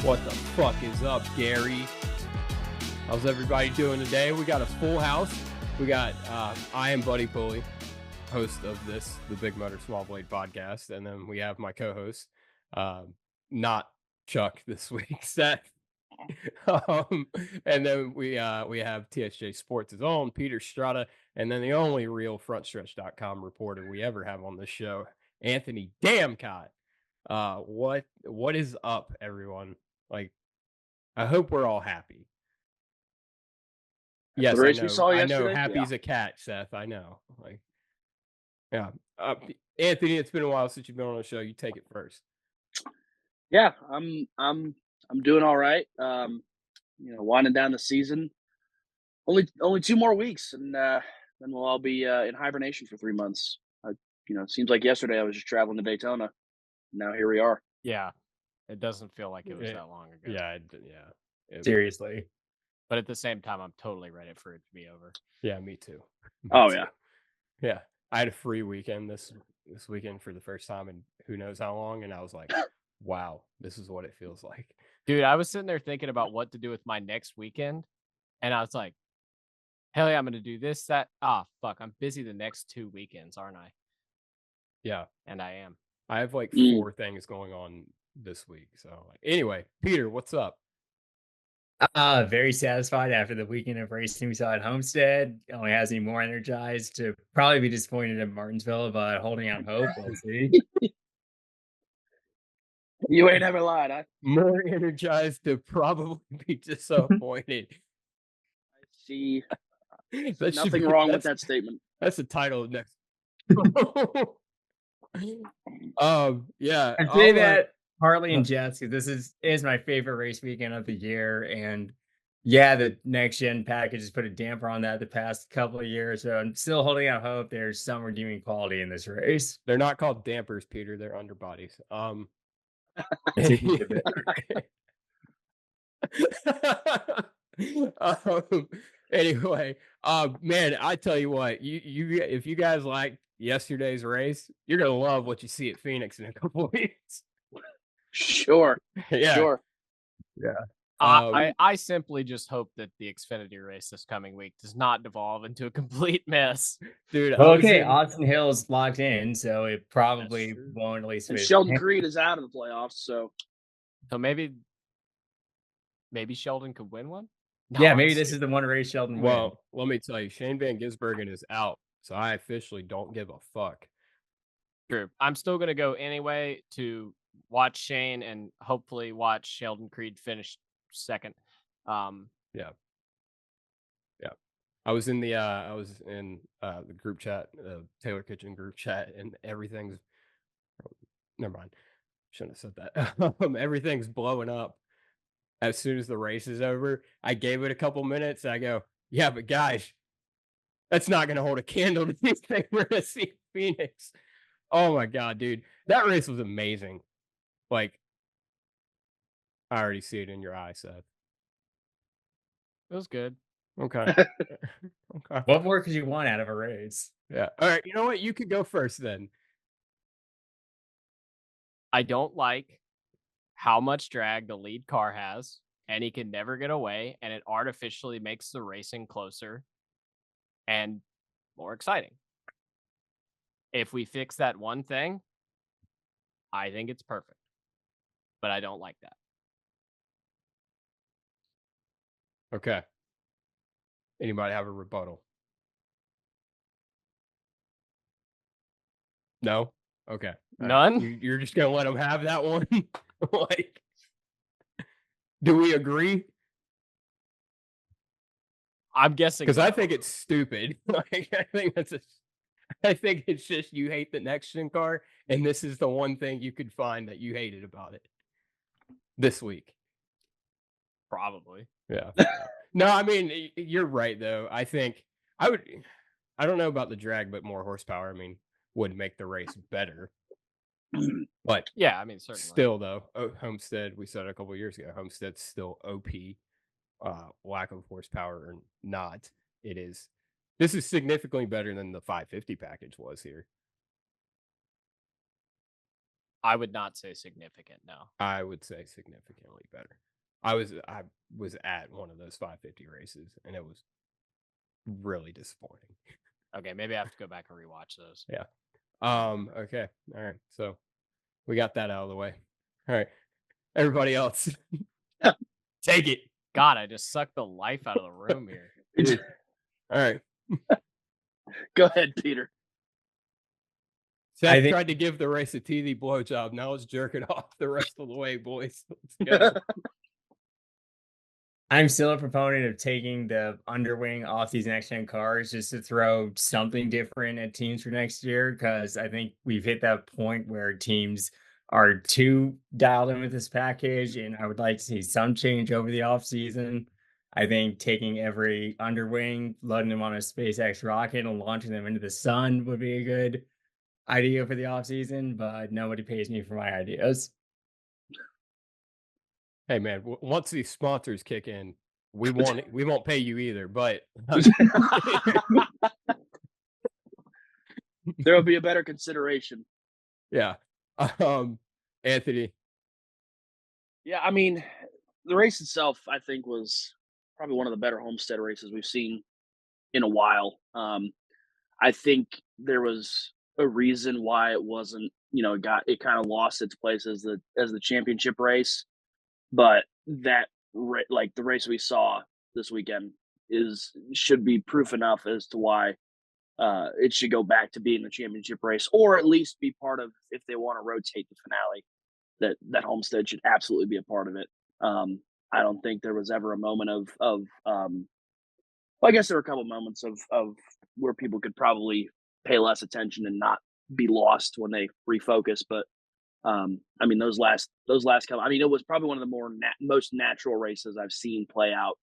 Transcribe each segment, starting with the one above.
What the fuck is up, Gary? How's everybody doing today? We got a full house. We got, I am Buddy Pulley, host of this, the Big Motor Small Blade podcast. And then we have my co-host, not Chuck this week, Seth. And then we have TSJ Sports' own Peter Strada, and then the only real frontstretch.com reporter we ever have on this show, Anthony Damcott. What is up, everyone? Like, I hope we're all happy. Yes, I know. I know. Happy's a cat, Seth. I know. Like, yeah. Anthony, it's been a while since you've been on the show. You take it first. Yeah, I'm doing all right. Winding down the season. Only 2 more weeks, and then we'll all be in hibernation for 3 months. It seems like yesterday I was just traveling to Daytona. Now here we are. Yeah, it doesn't feel like it was that long ago. Yeah. Seriously. But at the same time, I'm totally ready for it to be over. Yeah, me too. Yeah. I had a free weekend this weekend for the first time in who knows how long, and I was like, wow, this is what it feels like. Dude, I was sitting there thinking about what to do with my next weekend, and I was like, hell yeah, I'm going to do this, that. Fuck, I'm busy the next 2 weekends, aren't I? Yeah. And I am. I have like 4 things going on this week. So anyway, Peter, what's up? Very satisfied after the weekend of racing we saw at Homestead. Only has me more energized to probably be disappointed at Martinsville, but holding out hope. We'll see. You ain't ever lied, huh? More energized to probably be disappointed. I see. Nothing wrong with that statement. That's the title of next. Yeah. I say that partly in jest because this is my favorite race weekend of the year, and yeah, the next gen package has put a damper on that the past couple of years. So I'm still holding out hope there's some redeeming quality in this race. They're not called dampers, Peter. They're underbodies. Anyway, man, I tell you what, you if you guys like yesterday's race, you're gonna love what you see at Phoenix in a couple of weeks. Sure. Yeah. Sure. Yeah. I simply just hope that the Xfinity race this coming week does not devolve into a complete mess. Dude, okay, Austin Hill's locked in, so it probably won't at least. And Sheldon Creed is out of the playoffs, so maybe Sheldon could win one. No, yeah, maybe this is the one race Sheldon. Well, let me tell you, Shane Van Gisbergen is out, so I officially don't give a fuck. True. I'm still gonna go anyway to watch Shane and hopefully watch Sheldon Creed finish second. Yeah. I was in the group chat, Taylor Kitchen group chat, and everything's. Never mind. Shouldn't have said that. Everything's blowing up. As soon as the race is over, I gave it a couple minutes. And I go, yeah, but guys, that's not going to hold a candle to anything we're going to see Phoenix. Oh my God, dude. That race was amazing. Like, I already see it in your eye, Seth. It was good. Okay. Okay. What more could you want out of a race? Yeah. All right. You know what? You could go first then. I don't like how much drag the lead car has, and he can never get away, and it artificially makes the racing closer and more exciting. If we fix that one thing, I think it's perfect. But I don't like that. Okay. Anybody have a rebuttal? No? Okay. None? You're just going to let them have that one? Like, do we agree? I'm guessing because I think it's stupid. Like, I think it's just you hate the next gen car, and this is the one thing you could find that you hated about it this week. Probably. Yeah. No, I mean, you're right though. I think I don't know about the drag, but more horsepower, I mean, would make the race better. But yeah, I mean, certainly. Still though, Homestead, we said a couple of years ago, Homestead's still OP. Lack of horsepower or not, this is significantly better than the 550 package was here. I would not say significant. No. I would say significantly better. I was at one of those 550 races, and it was really disappointing. Okay, maybe I have to go back and rewatch those. Yeah. Okay. All right. So we got that out of the way. All right. Everybody else, take it. God, I just sucked the life out of the room here. All right. Go ahead, Peter. Seth tried to give the race a TV blowjob. Now let's jerk it off the rest of the way, boys. Let's go. I'm still a proponent of taking the underwing off these next gen cars just to throw something different at teams for next year, because I think we've hit that point where teams are too dialed in with this package, and I would like to see some change over the off season. I think taking every underwing, loading them on a SpaceX rocket, and launching them into the sun would be a good idea for the off season, but nobody pays me for my ideas. Hey man, once these sponsors kick in, we won't pay you either, but There will be a better consideration. Yeah. Anthony. Yeah, I mean, the race itself, I think, was probably one of the better Homestead races we've seen in a while. I think there was a reason why it wasn't, it kind of lost its place as the championship race. But that, like the race we saw this weekend, should be proof enough as to why it should go back to being the championship race, or at least be part of, if they want to rotate the finale, that Homestead should absolutely be a part of it. I don't think there was ever a moment of well, I guess there were a couple moments of where people could probably pay less attention and not be lost when they refocus, but I mean, those last couple. I mean, it was probably one of the most natural races I've seen play out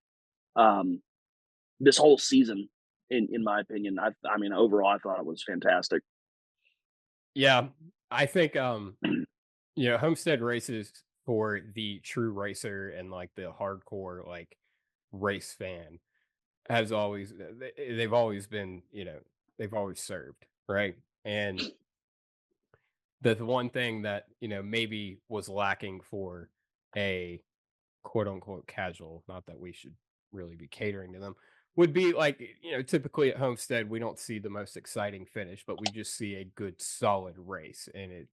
this whole season. In my opinion, I mean, overall, I thought it was fantastic. Yeah, I think Homestead races for the true racer and like the hardcore like race fan they've always been, they've always served, right? And the one thing that maybe was lacking for a quote unquote casual, not that we should really be catering to them, would be like, typically at Homestead we don't see the most exciting finish, but we just see a good solid race. And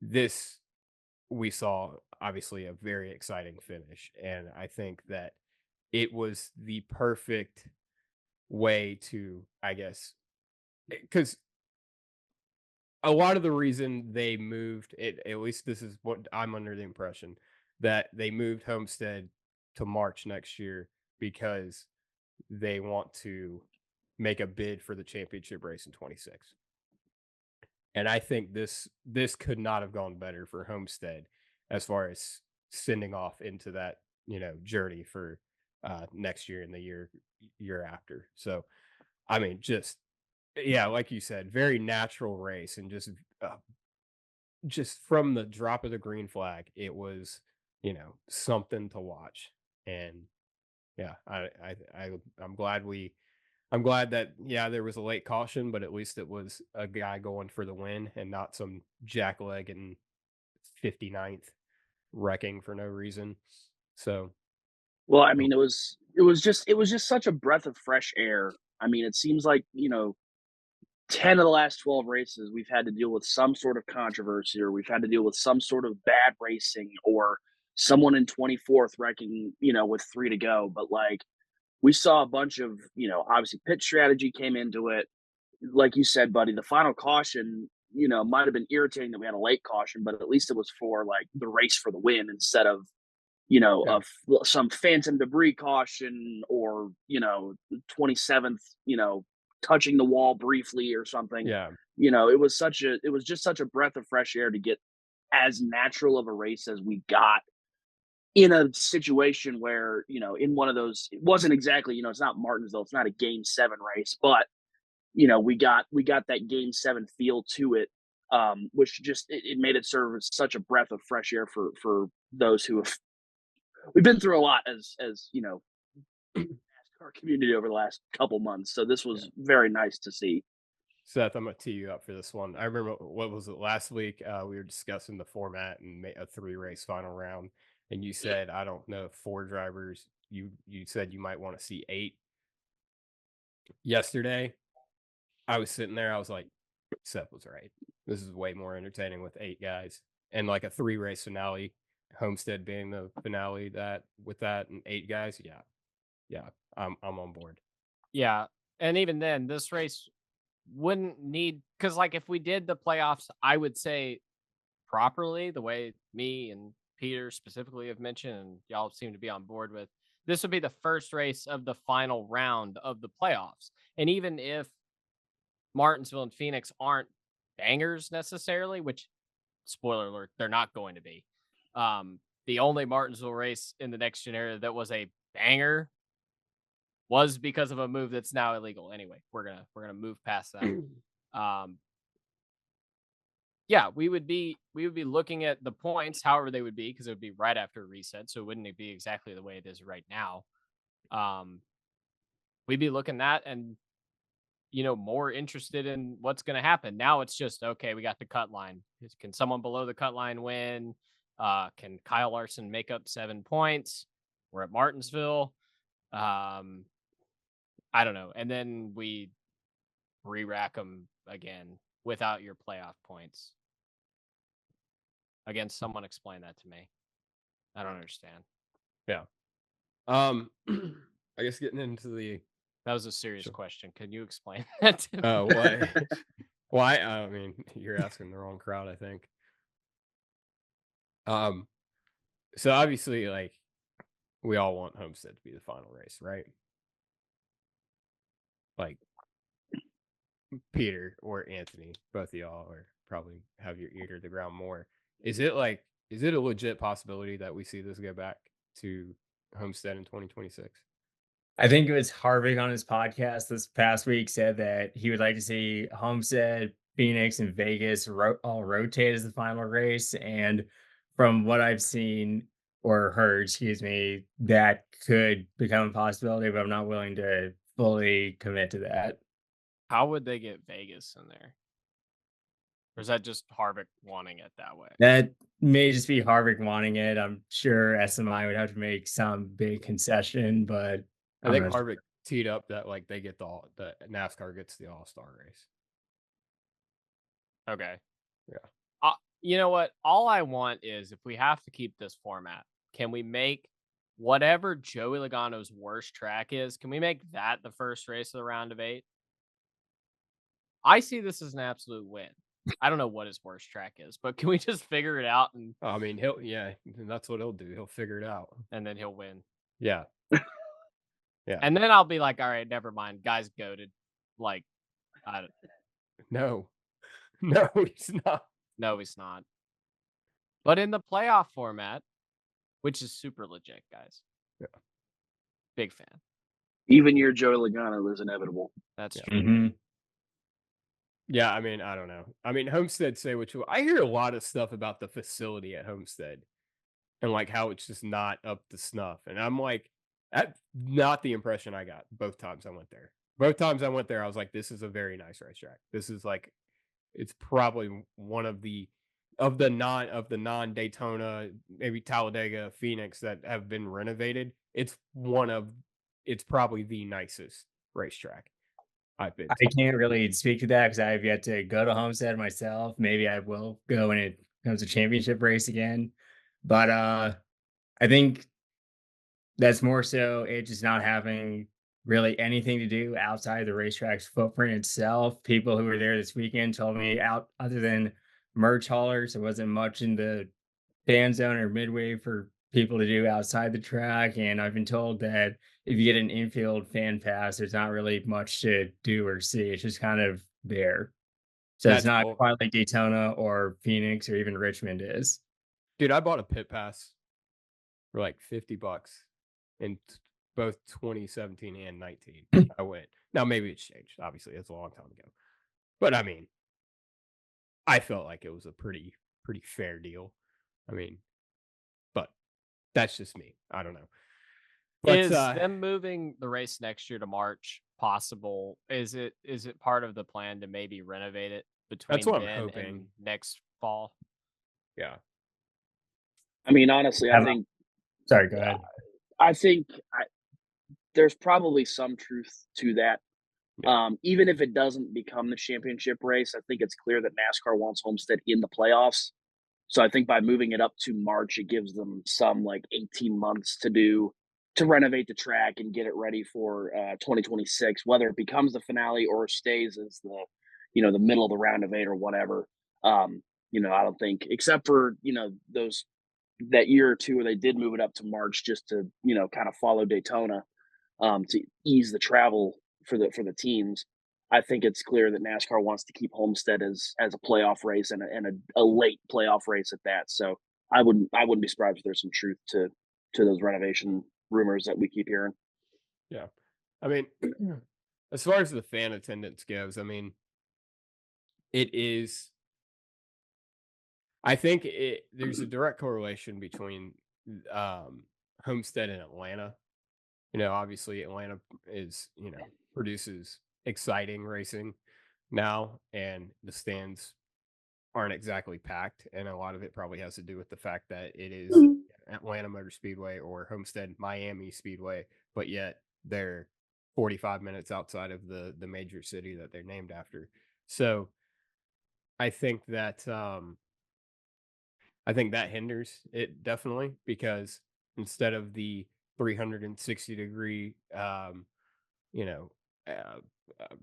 this we saw obviously a very exciting finish, and I think that it was the perfect way to, I guess, because a lot of the reason they moved it, at least this is what I'm under the impression, that they moved Homestead to March next year because they want to make a bid for the championship race in 26. And I think this could not have gone better for Homestead as far as sending off into that, journey for next year and the year after. So, I mean, just yeah, like you said, very natural race, and just from the drop of the green flag, it was, something to watch. And yeah, I'm glad that, yeah, there was a late caution, but at least it was a guy going for the win and not some jackleg and 59th wrecking for no reason. So, well, I mean, it was just such a breath of fresh air. I mean, it seems like 10 of the last 12 races, we've had to deal with some sort of controversy, or we've had to deal with some sort of bad racing, or someone in 24th wrecking, with 3 to go. But like, we saw a bunch of, obviously pit strategy came into it. Like you said, buddy, the final caution, might have been irritating that we had a late caution, but at least it was for like the race for the win instead of, of some phantom debris caution, or, 27th, touching the wall briefly or something. yeah. It was just such a breath of fresh air to get as natural of a race as we got in a situation where, in one of those, it wasn't exactly, it's not Martinsville, it's not a game 7 race, but we got that game 7 feel to it, which just it made it serve as such a breath of fresh air for those who have. We've been through a lot as NASCAR community over the last couple months, so this was very nice to see. Seth, I'm gonna tee you up for this one. I remember what was it last week? We were discussing the format and a 3-race final round, and you said I don't know 4 drivers. You said you might want to see 8. Yesterday, I was sitting there. I was like, Seth was right. This is way more entertaining with 8 guys and like a 3-race finale. Homestead being the finale that with that and 8 guys. Yeah, I'm on board. Yeah. And even then, this race wouldn't need, because like if we did the playoffs, I would say properly, the way me and Peter specifically have mentioned, and y'all seem to be on board with, this would be the first race of the final round of the playoffs. And even if Martinsville and Phoenix aren't bangers necessarily, which, spoiler alert, they're not going to be. The only Martinsville race in the next gen era that was a banger was because of a move that's now illegal. Anyway, we're gonna move past that. Yeah, we would be looking at the points, however they would be, because it would be right after a reset, so wouldn't it be exactly the way it is right now? We'd be looking at and more interested in what's going to happen. Now it's just, okay, we got the cut line. Can someone below the cut line win? Can Kyle Larson make up 7 points? We're at Martinsville. I don't know. And then we re-rack them again without your playoff points. Again, someone explain that to me. I don't understand. Yeah. I guess getting into the That was a serious Sure. question. Can you explain that to me? Oh, why? Why? I mean, you're asking the wrong crowd, I think. So obviously, like, we all want Homestead to be the final race, right? Like, Peter or Anthony, both of y'all are probably have your ear to the ground more. Is it a legit possibility that we see this go back to Homestead in 2026? I think it was Harvick on his podcast this past week said that he would like to see Homestead, Phoenix, and Vegas all rotate as the final race. And from what I've seen or heard, excuse me, that could become a possibility, but I'm not willing to fully commit to that. How would they get Vegas in there? Or is that just Harvick wanting it that way? That may just be Harvick wanting it. I'm sure SMI would have to make some big concession, but I I'm think not Harvick teed up that like they get the NASCAR gets the All-Star race. Okay. Yeah. You know what? All I want is, if we have to keep this format, can we make whatever Joey Logano's worst track is, can we make that the first race of the round of 8? I see this as an absolute win. I don't know what his worst track is, but can we just figure it out and I mean, that's what he'll do. He'll figure it out. then he'll win? Yeah. Yeah. And then I'll be like, all right, never mind. Guy's goated. Like, No. No, he's not. no, he's not. But in the playoff format, which is super legit, guys. Yeah. Big fan. Even your Joey Logano is inevitable. That's Yeah. true. Mm-hmm. Yeah, I mean, I don't know. I mean, Homestead, say what you. I hear a lot of stuff about the facility at Homestead and like how it's just not up to snuff. And I'm like, that's not the impression I got both times I went there. Both times I went there, I was like, this is a very nice racetrack. This is like, it's probably one of the non Daytona, maybe Talladega, Phoenix that have been renovated. It's probably the nicest racetrack I've been to. I can't really speak to that because I have yet to go to Homestead myself. Maybe I will go when it comes to championship race again. But I think that's more so it just not having really anything to do outside the racetrack's footprint itself. People who were there this weekend told me out other than merch haulers, there wasn't much in the fan zone or midway for people to do outside the track. And I've been told that if you get an infield fan pass, there's not really much to do or see. It's just kind of there. So it's That's not cool. quite like Daytona or Phoenix or even Richmond is. Dude, I bought a pit pass for like $50 in both 2017 and 19. I went. Now maybe it's changed. Obviously, it's a long time ago. But I mean, I felt like it was a pretty fair deal. I mean, but that's just me. I don't know. But Is them moving the race next year to March possible? Is it part of the plan to maybe renovate it That's between what I'm then hoping. and next fall? Yeah. I mean, honestly, Sorry, go ahead. I think there's probably some truth to that. Yeah. Even if it doesn't become the championship race, I think it's clear that NASCAR wants Homestead in the playoffs. So I think by moving it up to March, it gives them some like 18 months to renovate the track and get it ready for 2026. Whether it becomes the finale or stays as the middle of the round of 8 or whatever. I don't think, except for those that year or two where they did move it up to March just to kind of follow Daytona, to ease the travel for the teams. I think it's clear that NASCAR wants to keep Homestead as a playoff race and a late playoff race at that. So I wouldn't be surprised if there's some truth to those renovation rumors that we keep hearing. Yeah. I mean, as far as the fan attendance goes, I mean, it is. I think there's a direct correlation between Homestead and Atlanta. Obviously Atlanta is, produces exciting racing now, and the stands aren't exactly packed. And a lot of it probably has to do with the fact that it is Atlanta Motor Speedway or Homestead Miami Speedway, but yet they're 45 minutes outside of the major city that they're named after. So I think that hinders it definitely, because instead of the 360-degree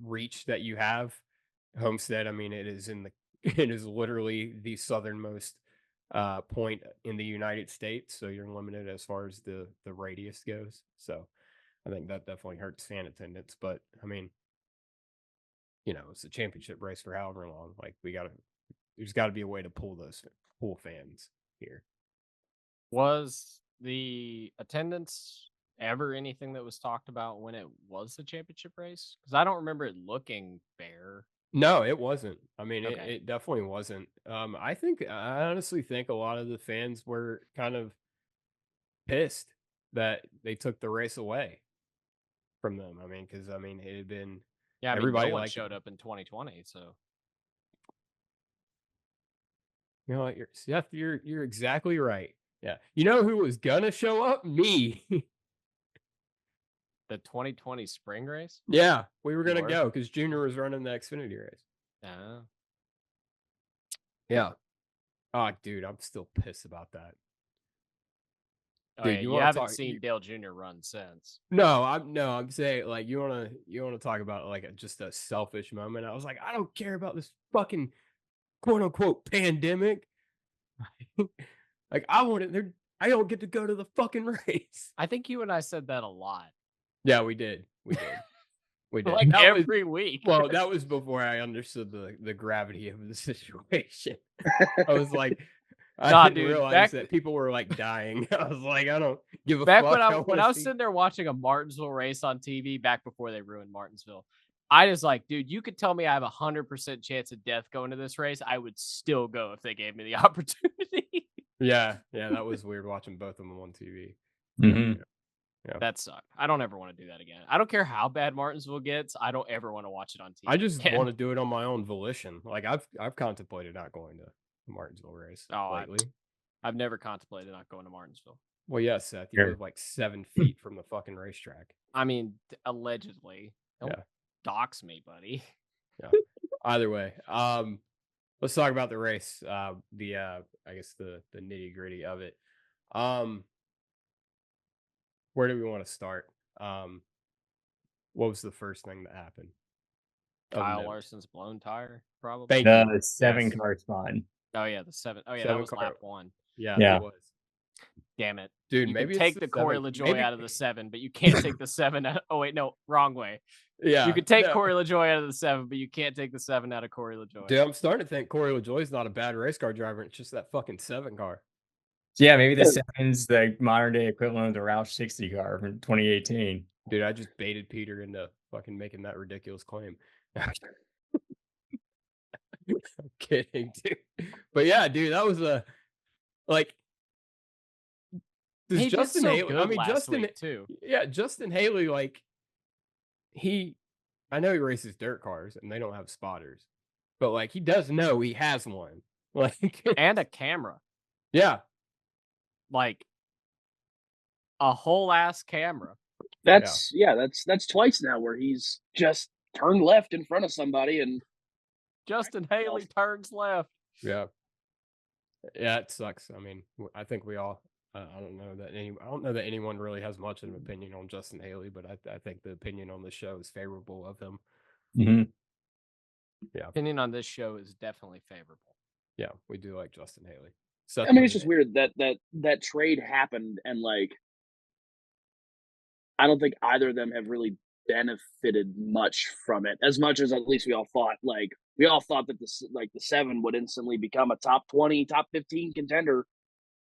reach that you have, Homestead, I mean, it is it is literally the southernmost point in the United States, so you're limited as far as the radius goes. So I think that definitely hurts fan attendance. But I mean, it's a championship race for however long. Like, there's got to be a way to pull fans here. Was the attendance ever anything that was talked about when it was the championship race? Because I don't remember it looking bare. No, it wasn't. I mean, Okay. it definitely wasn't. I honestly think a lot of the fans were kind of pissed that they took the race away from them. I mean, because it had been Yeah, I mean, everybody no one liked showed it. up in 2020, so What, Seth, you're exactly right. Yeah, you know who was gonna show up? Me. the 2020 spring race. Yeah, we were gonna were? go because Junior was running the Xfinity race. Yeah. Yeah. Oh, dude, I'm still pissed about that. Oh, Dude, yeah, you you want to haven't talk? seen Dale Jr. run since. No, I'm saying, like, you wanna talk about like just a selfish moment. I was like, I don't care about this fucking quote unquote pandemic. Like, I don't get to go to the fucking race. I think you and I said that a lot. Yeah, we did. We did. Like That was, every week. well, that was before I understood the gravity of the situation. I was like, I didn't dude, realize that people were like dying. I was like, I don't give a back fuck. when I was sitting there watching a Martinsville race on TV back before they ruined Martinsville, I was like, dude, you could tell me I have 100% chance of death going to this race. I would still go if they gave me the opportunity. Yeah, that was weird watching both of them on TV. Mm-hmm. Yeah. That sucked. I don't ever want to do that again. I don't care how bad Martinsville gets. I don't ever want to watch it on TV. I just again. want to do it on my own volition. Like, I've contemplated not going to the Martinsville race lately. I've never contemplated not going to Martinsville. Well, yes, Seth, you live like 7 feet from the fucking racetrack. I mean, allegedly. Don't Yeah. dox me, buddy. Yeah. Either way, let's talk about the race. I guess the nitty gritty of it. Where do we want to start? What was the first thing that happened? Kyle Larson's blown tire, probably. Thank The you. 7 car spot. Oh yeah, the 7. Oh yeah, 7 that was car. lap 1. Yeah, it was. Damn it, Dude, you maybe can take the Corey LaJoy out of the 7, but you can't take the 7 out. Oh wait, no, wrong way. Yeah, you could take Corey LaJoy out of the 7, but you can't take the 7 out of Corey LaJoy. Dude, I'm starting to think Corey LaJoy's not a bad race car driver. It's just that fucking 7 car. Yeah, maybe the 7's the modern day equivalent of the Roush 60 car from 2018. Dude, I just baited Peter into fucking making that ridiculous claim. I'm kidding, dude. But yeah, dude, that was a like. Does He Justin did so Haley? good I mean, last Justin week too. Yeah, Justin Haley, like he I know he races dirt cars and they don't have spotters, but like he does know he has one. Like and a camera, yeah. like a whole ass camera. That's twice now where he's just turned left in front of somebody and Justin Haley turns left. Yeah. Yeah, it sucks. I mean, I think we all. I don't know that anyone really has much of an opinion on Justin Haley, but I think the opinion on the show is favorable of him. Mm-hmm. Yeah, opinion on this show is definitely favorable. Yeah, we do like Justin Haley. I mean, it's just weird that trade happened, and like, I don't think either of them have really benefited much from it, as much as at least we all thought. Like, we all thought that the 7 would instantly become a top 20, top 15 contender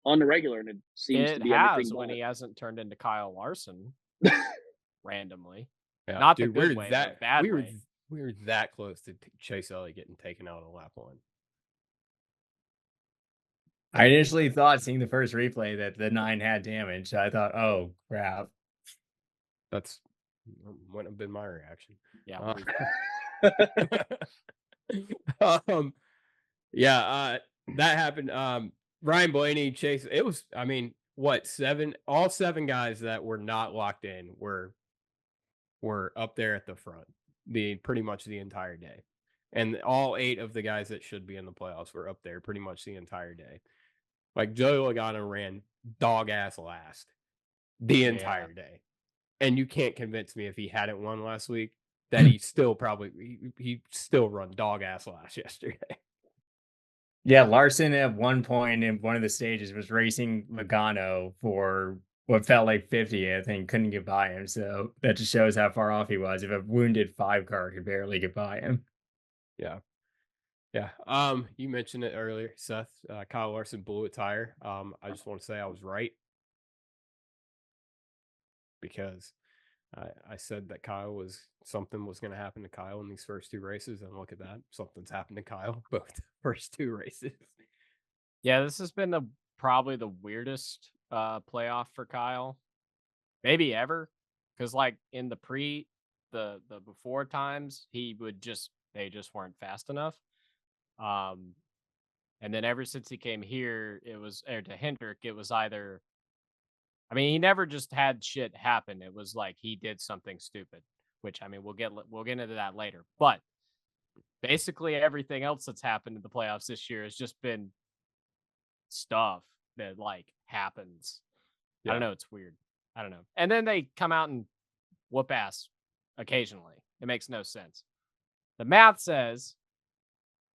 on the regular, and it seems to be anything when but. he hasn't turned into Kyle Larson randomly. Yeah, not dude, the good way, but bad way. We were that close to Chase Elliott getting taken out on lap 1. I initially thought, seeing the first replay, that the 9 had damage. I thought, oh crap. That's wouldn't have been my reaction. Yeah. That happened. Ryan Blaney, Chase. It was. I mean, what 7? All 7 guys that were not locked in were up there at the front pretty much the entire day, and all 8 of the guys that should be in the playoffs were up there pretty much the entire day. Like Joey Logano ran dog ass last the entire day, and you can't convince me if he hadn't won last week that he still he still run dog ass last yesterday. Yeah, Larson at one point in one of the stages was racing Logano for what felt like 50th and couldn't get by him. So that just shows how far off he was. If a wounded 5 car could barely get by him. Yeah. You mentioned it earlier, Seth. Kyle Larson blew a tire. I just want to say I was right, because I said that something was going to happen to Kyle in these first 2 races, and look at that, something's happened to Kyle both the first 2 races. Yeah, this has been probably the weirdest playoff for Kyle, maybe ever, because like in the before times, they just weren't fast enough. And then ever since he came here, to Hendrick, it was either, I mean, he never just had shit happen. It was like he did something stupid, which, I mean, we'll get into that later. But basically everything else that's happened in the playoffs this year has just been stuff that like happens. Yeah. I don't know. It's weird. I don't know. And then they come out and whoop ass occasionally. It makes no sense. The math says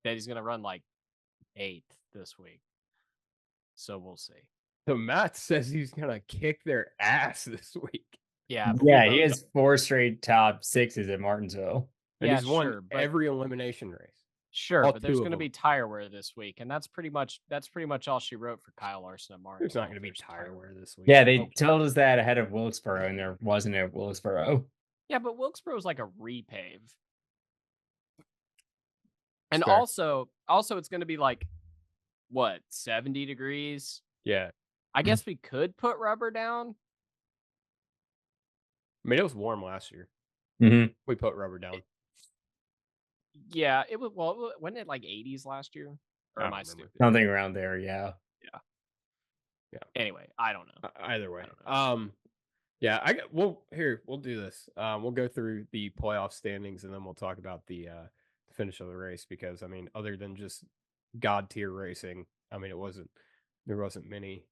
that he's going to run like 8th this week. So we'll see. The math says he's going to kick their ass this week. Yeah. Yeah, he has 4 straight top 6s at Martinsville. And he's won every elimination race. Sure, but there's going to be tire wear this week, and that's pretty much all she wrote for Kyle Larson at Martinsville. There's not going to be tire wear this week. Yeah, they told us that ahead of Wilkesboro, and there wasn't at Wilkesboro. Yeah, but Wilkesboro is like a repave. And also it's going to be like, what, 70 degrees? Yeah. I guess we could put rubber down. I mean, it was warm last year. Mm-hmm. We put rubber down. Yeah, it was. Well, wasn't it like 80s last year? Or am I stupid? Something around there, yeah. Anyway, I don't know. Either way, we'll do this. We'll go through the playoff standings, and then we'll talk about the finish of the race, because I mean, other than just god tier racing, I mean, there wasn't many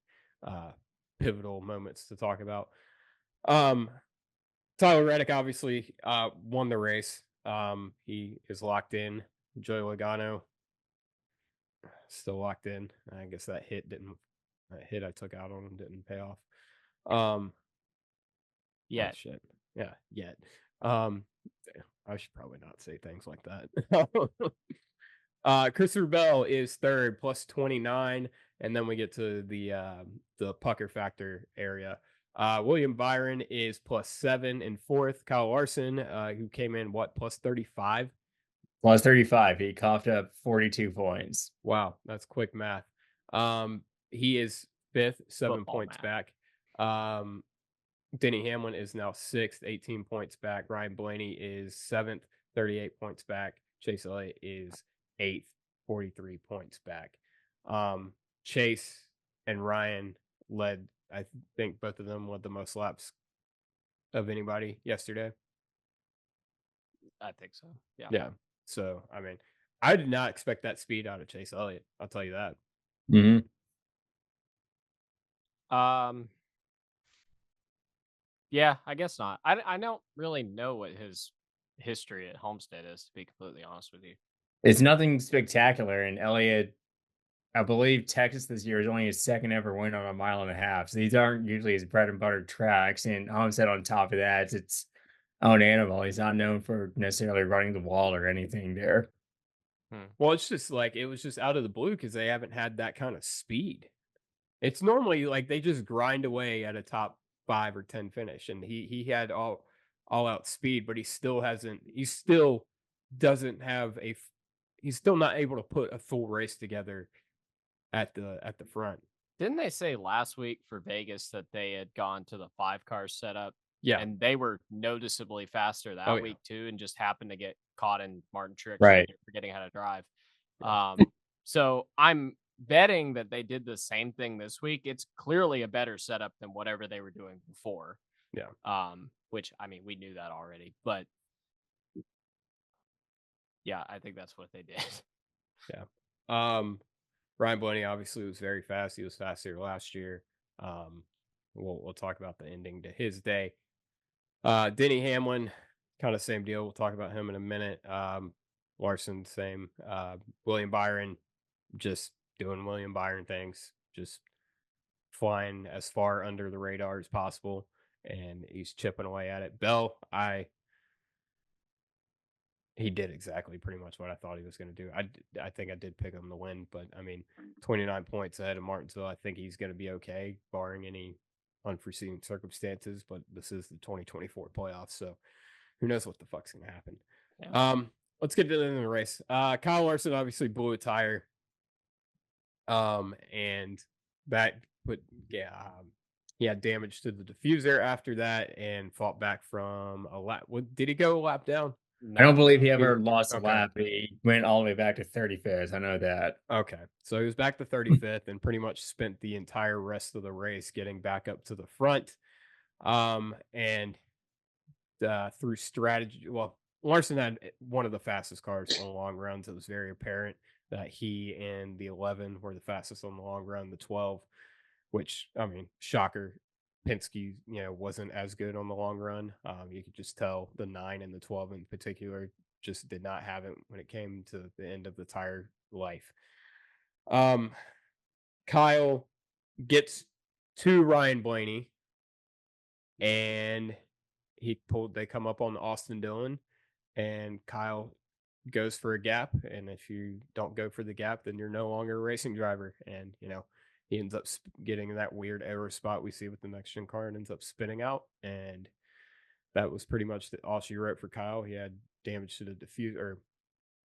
pivotal moments to talk about. Tyler Reddick obviously won the race. He is locked in. Joey Logano still locked in. I guess that hit I took out on him didn't pay off. Yet. Shit. Yeah, yet. I should probably not say things like that. Christopher Bell is 3rd, plus 29, and then we get to the pucker factor area. William Byron is plus 7 in 4th. Kyle Larson, who came in plus 35. Plus 35. He coughed up 42 points. Wow, that's quick math. He is 5th, 7 points back. Denny Hamlin is now 6th, 18 points back. Ryan Blaney is 7th, 38 points back. Chase Elliott is 8th, 43 points back. Chase and Ryan led, I think both of them led the most laps of anybody yesterday. I think so. Yeah. Yeah. So, I mean, I did not expect that speed out of Chase Elliott. I'll tell you that. Mhm. Yeah, I guess not. I don't really know what his history at Homestead is, to be completely honest with you. It's nothing spectacular, and Elliott, I believe Texas this year is only his second ever win on a mile and a half. So these aren't usually his bread and butter tracks. And Homestead on top of that, it's its own animal. He's not known for necessarily running the wall or anything there. Well, it's just like it was just out of the blue because they haven't had that kind of speed. It's normally like they just grind away at a top 5 or 10 finish, and he had all out speed, but he still hasn't. He still doesn't have a. He's still not able to put a full race together at the front. Didn't they say last week for Vegas that they had gone to the 5-car setup Yeah. and they were noticeably faster that Oh, yeah. week too, and just happened to get caught in Martin tricks Right. forgetting how to drive. Yeah. So I'm betting that they did the same thing this week. It's clearly a better setup than whatever they were doing before. Yeah. Which I mean we knew that already, but yeah, I think that's what they did. Yeah. Ryan Blaney obviously was very fast. He was faster last year. We'll talk about the ending to his day. Denny Hamlin, kind of same deal. We'll talk about him in a minute. Larson, same. William Byron, just doing William Byron things, just flying as far under the radar as possible, and he's chipping away at it. Bell, he did exactly pretty much what I thought he was going to do. I think I did pick him to win, but I mean, 29 points ahead of Martinsville. I think he's going to be okay, barring any unforeseen circumstances. But this is the 2024 playoffs, so who knows what the fuck's going to happen. Yeah. Let's get to the end of the race. Kyle Larson obviously blew a tire, and that put he had damage to the diffuser after that, and fought back from a lap. What did he go a lap down? I don't believe he He ever was- lost a okay. lap. He went all the way back to 35th. I know that. Okay. So he was back to 35th and pretty much spent the entire rest of the race getting back up to the front. And through strategy, well, Larson had one of the fastest cars on the long runs. It was very apparent that he and the 11 were the fastest on the long run, the 12, which, I mean, shocker. Penske, wasn't as good on the long run. You could just tell the 9 and the 12 in particular just did not have it when it came to the end of the tire life. Kyle gets to Ryan Blaney, and they come up on the Austin Dillon, and Kyle goes for a gap. And if you don't go for the gap, then you're no longer a racing driver. And, he ends up getting that weird error spot we see with the next gen car and ends up spinning out. And that was pretty much all she wrote for Kyle. He had damage to the diffuser.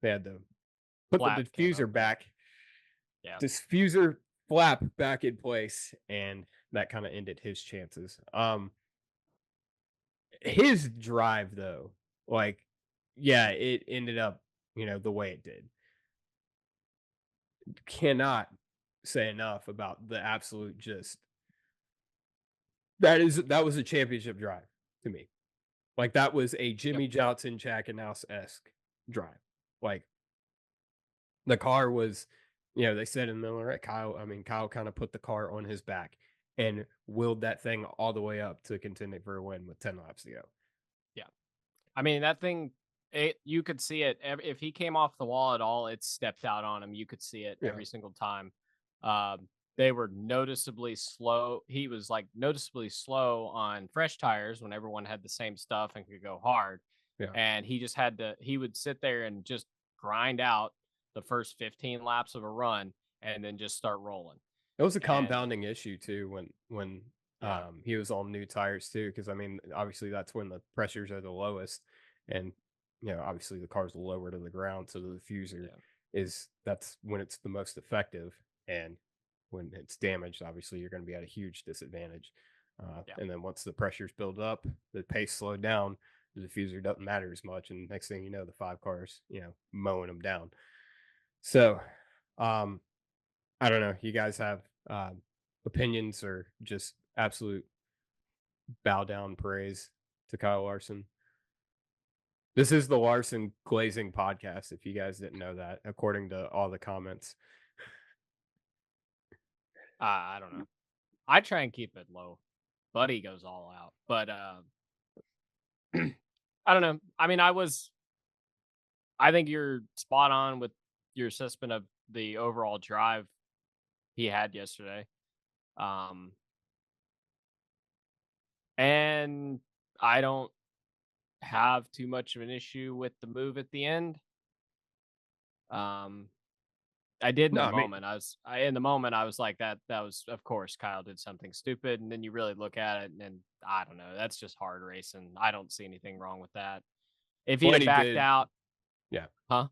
They had to put Flap the came diffuser up. back. Yeah. Diffuser flap back in place, and that kind of ended his chances. His drive though, like, yeah, it ended up, the way it did. Cannot say enough about the absolute that was a championship drive to me. Like, that was a Jimmy Johnson, Jack and House-esque drive. Like, the car was, they said in Miller at Kyle kind of put the car on his back and willed that thing all the way up to contending for a win with 10 laps to go. Yeah. I mean, that thing, you could see it. If he came off the wall at all, it stepped out on him. You could see it every single time. They were noticeably slow. He was like noticeably slow on fresh tires when everyone had the same stuff and could go hard. Yeah. And he just he would sit there and just grind out the first 15 laps of a run and then just start rolling. It was a compounding issue too when Yeah. he was on new tires too, because I mean, obviously that's when the pressures are the lowest, and obviously the car's lower to the ground, so the diffuser that's when it's the most effective, and when it's damaged, obviously you're going to be at a huge disadvantage. Yeah. And then once the pressures build up, the pace slowed down. The diffuser doesn't matter as much, and next thing you know, the 5 cars, mowing them down. So, I don't know. You guys have opinions or just absolute bow down praise to Kyle Larson? This is the Larson Glazing podcast, if you guys didn't know that, according to all the comments. I don't know. I try and keep it low. Buddy goes all out, but I don't know. I mean, I think you're spot on with your assessment of the overall drive he had yesterday. And I don't have too much of an issue with the move at the end. I did in No, the I mean, moment. In the moment I was like that was, of course, Kyle did something stupid, and then you really look at it and I don't know, that's just hard racing. I don't see anything wrong with that. If he'd have Blaney backed did. out, Yeah. huh?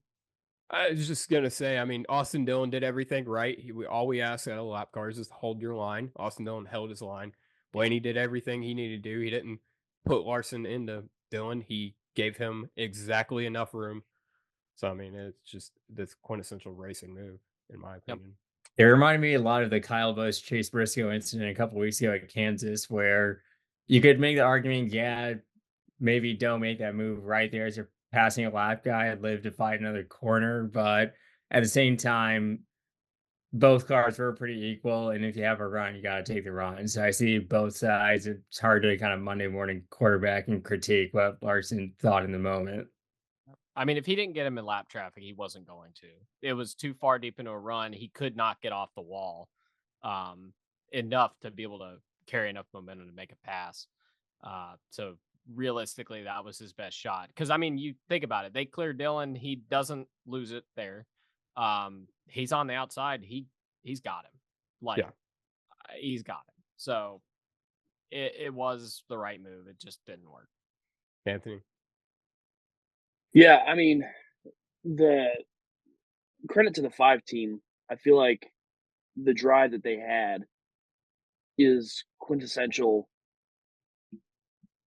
I was just gonna say, I mean, Austin Dillon did everything right. All we ask out of lap cars is to hold your line. Austin Dillon held his line. Blaney did everything he needed to do. He didn't put Larson into Dillon. He gave him exactly enough room. So I mean, it's just this quintessential racing move, in my Yep. opinion. It reminded me a lot of the Kyle Busch Chase Briscoe incident a couple weeks ago at Kansas, where you could make the argument, yeah, maybe don't make that move right there as you're passing a lap guy and live to fight another corner. But at the same time, both cars were pretty equal. And if you have a run, you got to take the run. So I see both sides. It's hard to kind of Monday morning quarterback and critique what Larson thought in the moment. I mean, if he didn't get him in lap traffic, he wasn't going to. It was too far deep into a run. He could not get off the wall enough to be able to carry enough momentum to make a pass. So realistically, that was his best shot. Because, I mean, you think about it. They clear Dillon. He doesn't lose it there. He's on the outside. He's got him. Like, Yeah. He's got him. So it was the right move. It just didn't work. Anthony. Yeah, I mean, the credit to the 5 team. I feel like the drive that they had is quintessential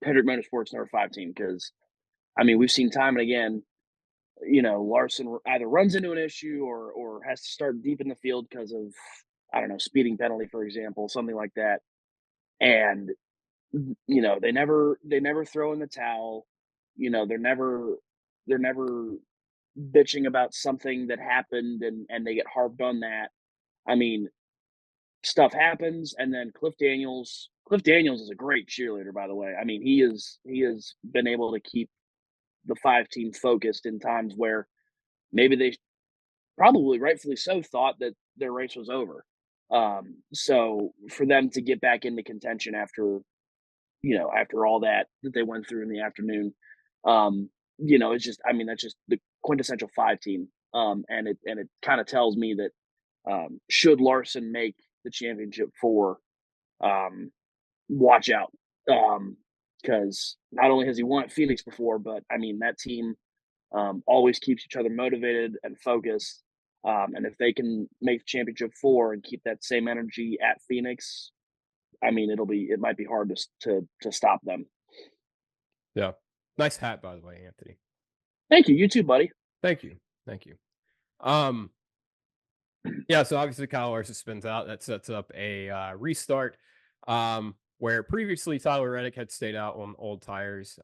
Hendrick Motorsports number 5 team because, I mean, we've seen time and again, Larson either runs into an issue or has to start deep in the field because of, I don't know, speeding penalty, for example, something like that. And, they never throw in the towel. They're never bitching about something that happened and they get harped on that. I mean, stuff happens, and then Cliff Daniels is a great cheerleader, by the way. I mean, he has been able to keep the 5 team focused in times where maybe they probably rightfully so thought that their race was over. So for them to get back into contention after all that they went through in the afternoon, it's just, I mean, that's just the quintessential 5 team. And it kind of tells me that should Larson make the championship 4, watch out. Because not only has he won at Phoenix before, but I mean, that team always keeps each other motivated and focused. And if they can make the championship 4 and keep that same energy at Phoenix, I mean, it might be hard to stop them. Yeah. Nice hat, by the way, Anthony. Thank you. You too, buddy. Thank you. Yeah, so obviously Kyle Larson spins out. That sets up a restart where previously Tyler Reddick had stayed out on old tires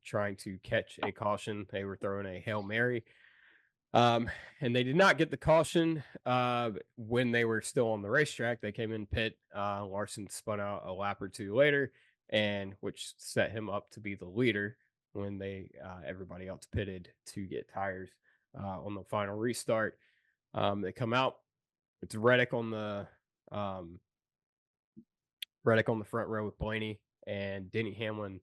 trying to catch a caution. They were throwing a Hail Mary. And they did not get the caution when they were still on the racetrack. They came in pit. Larson spun out a lap or two later, and which set him up to be the leader when everybody else pitted to get tires on the final restart. They come out. It's Reddick on the front row with Blaney, and Denny Hamlin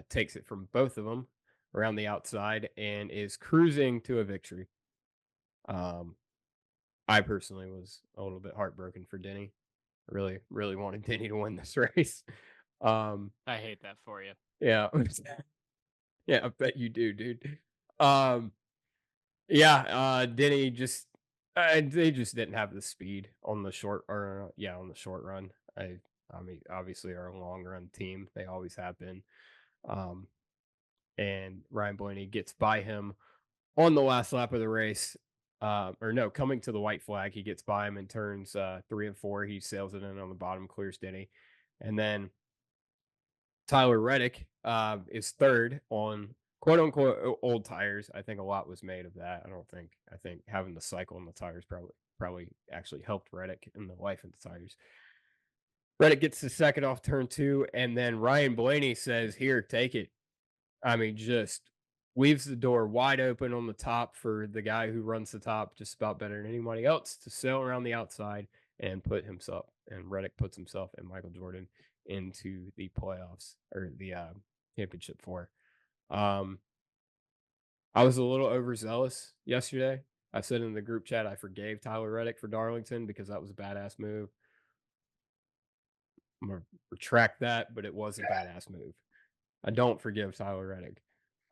takes it from both of them around the outside and is cruising to a victory. I personally was a little bit heartbroken for Denny. I really, really wanted Denny to win this race. I hate that for you. Yeah. Yeah, I bet you do, dude. Denny just they just didn't have the speed on the short run. I mean, obviously are a long run team. They always have been. Um, and Ryan Blaney gets by him on the last lap of the race. Or no, coming to the white flag, he gets by him in turns 3 and 4. He sails it in on the bottom, clears Denny. And then Tyler Reddick is third on quote unquote old tires. I think a lot was made of that. I think having the cycle on the tires probably actually helped Reddick in the life of the tires. Reddick gets the second off turn 2, and then Ryan Blaney says, "Here, take it." I mean, just leaves the door wide open on the top for the guy who runs the top just about better than anybody else to sail around the outside and put himself, and Reddick puts himself and Michael Jordan into the playoffs or the championship four. Um, I was a little overzealous yesterday. I said in the group chat I forgave Tyler Reddick for Darlington because that was a badass move. I'm going to retract that, but it was a badass move. I don't forgive Tyler Reddick,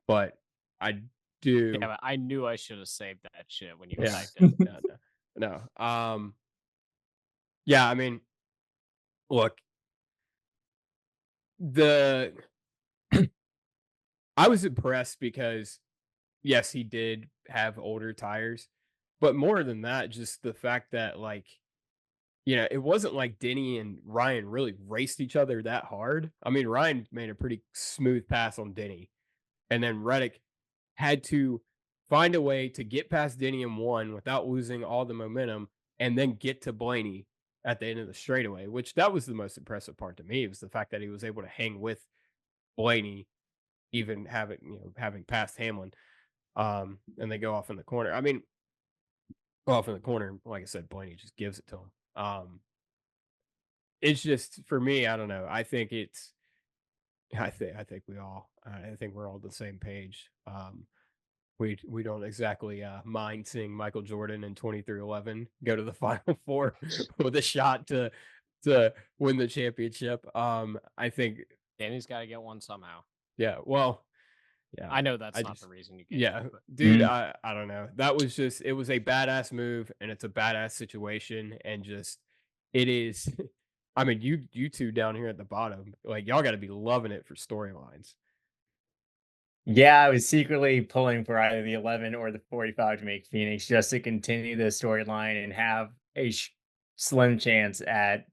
but I do. Damn it, I knew I should have saved that shit when you Yeah. typed it. No. Yeah, I mean, look, the I was impressed because yes, he did have older tires, but more than that, just the fact that it wasn't like Denny and Ryan really raced each other that hard. I mean, Ryan made a pretty smooth pass on Denny, and then Reddick had to find a way to get past Denny in one without losing all the momentum and then get to Blaney at the end of the straightaway, which that was the most impressive part to me was the fact that he was able to hang with Blaney, even having passed Hamlin. And they go off in the corner. I mean, off in the corner, like I said, Blaney just gives it to him. It's just for me, I don't know. I think I think we're all on the same page. We don't exactly mind seeing Michael Jordan in 23-11 go to the Final Four with a shot to win the championship. I think Danny's got to get one somehow. yeah. Well, yeah. I know that's not the reason you gave Yeah, it, but dude. I don't know. That was just it was a badass move, and it's a badass situation, and just it is. I mean, you two down here at the bottom, like y'all got to be loving it for storylines. Yeah, I was secretly pulling for either the 11 or the 45 to make Phoenix just to continue the storyline and have a slim chance at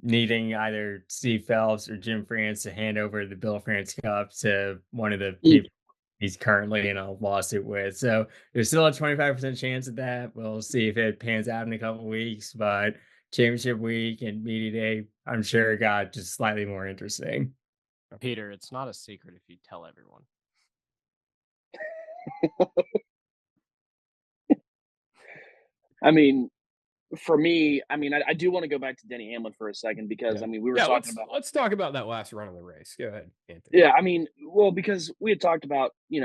needing either Steve Phelps or Jim France to hand over the Bill France Cup to one of the people he's currently in a lawsuit with. So there's still a 25% chance of that. We'll see if it pans out in a couple of weeks, but championship week and media day, I'm sure got just slightly more interesting. Peter, it's not a secret if you tell everyone. I mean, for me, I do want to go back to Denny Hamlin for a second because Yeah. we were talking about. Let's talk about that last run of the race. Go ahead, Anthony. Yeah, well, because we had talked about, we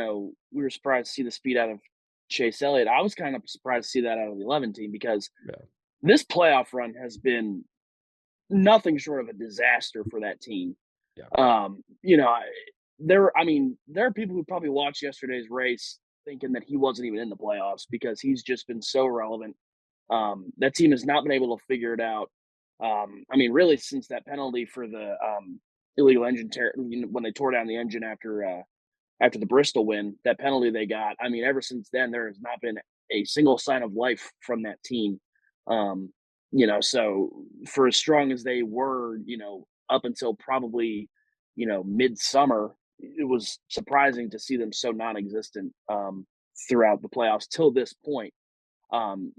were surprised to see the speed out of Chase Elliott. I was kind of surprised to see that out of the 11 team because this playoff run has been nothing short of a disaster for that team. Yeah. There are people who probably watched yesterday's race thinking that he wasn't even in the playoffs because he's just been so relevant. That team has not been able to figure it out. Really, since that penalty for the illegal engine tear, when they tore down the engine after the Bristol win, that penalty they got. Ever since then, there has not been a single sign of life from that team. So for as strong as they were, up until probably, midsummer, it was surprising to see them so non-existent throughout the playoffs till this point.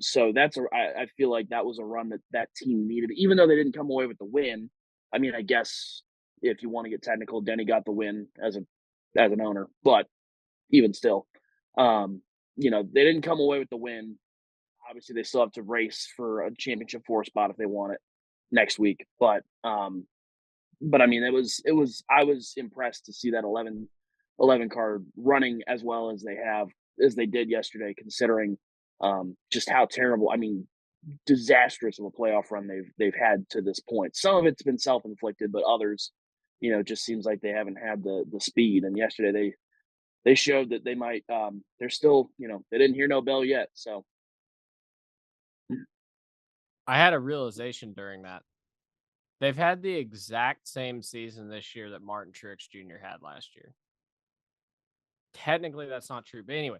So I feel like that was a run that team needed, even though they didn't come away with the win. I guess if you want to get technical, Denny got the win as an owner, but even still, they didn't come away with the win. Obviously, they still have to race for a championship 4 spot if they want it next week. But it was. I was impressed to see that 11 car running as well as they did yesterday, considering just how terrible. Disastrous of a playoff run they've had to this point. Some of it's been self-inflicted, but others, just seems like they haven't had the speed. And yesterday they showed that they might. They're still, they didn't hear no bell yet. So I had a realization during that. They've had the exact same season this year that Martin Truex Jr. had last year. Technically, that's not true. But anyway,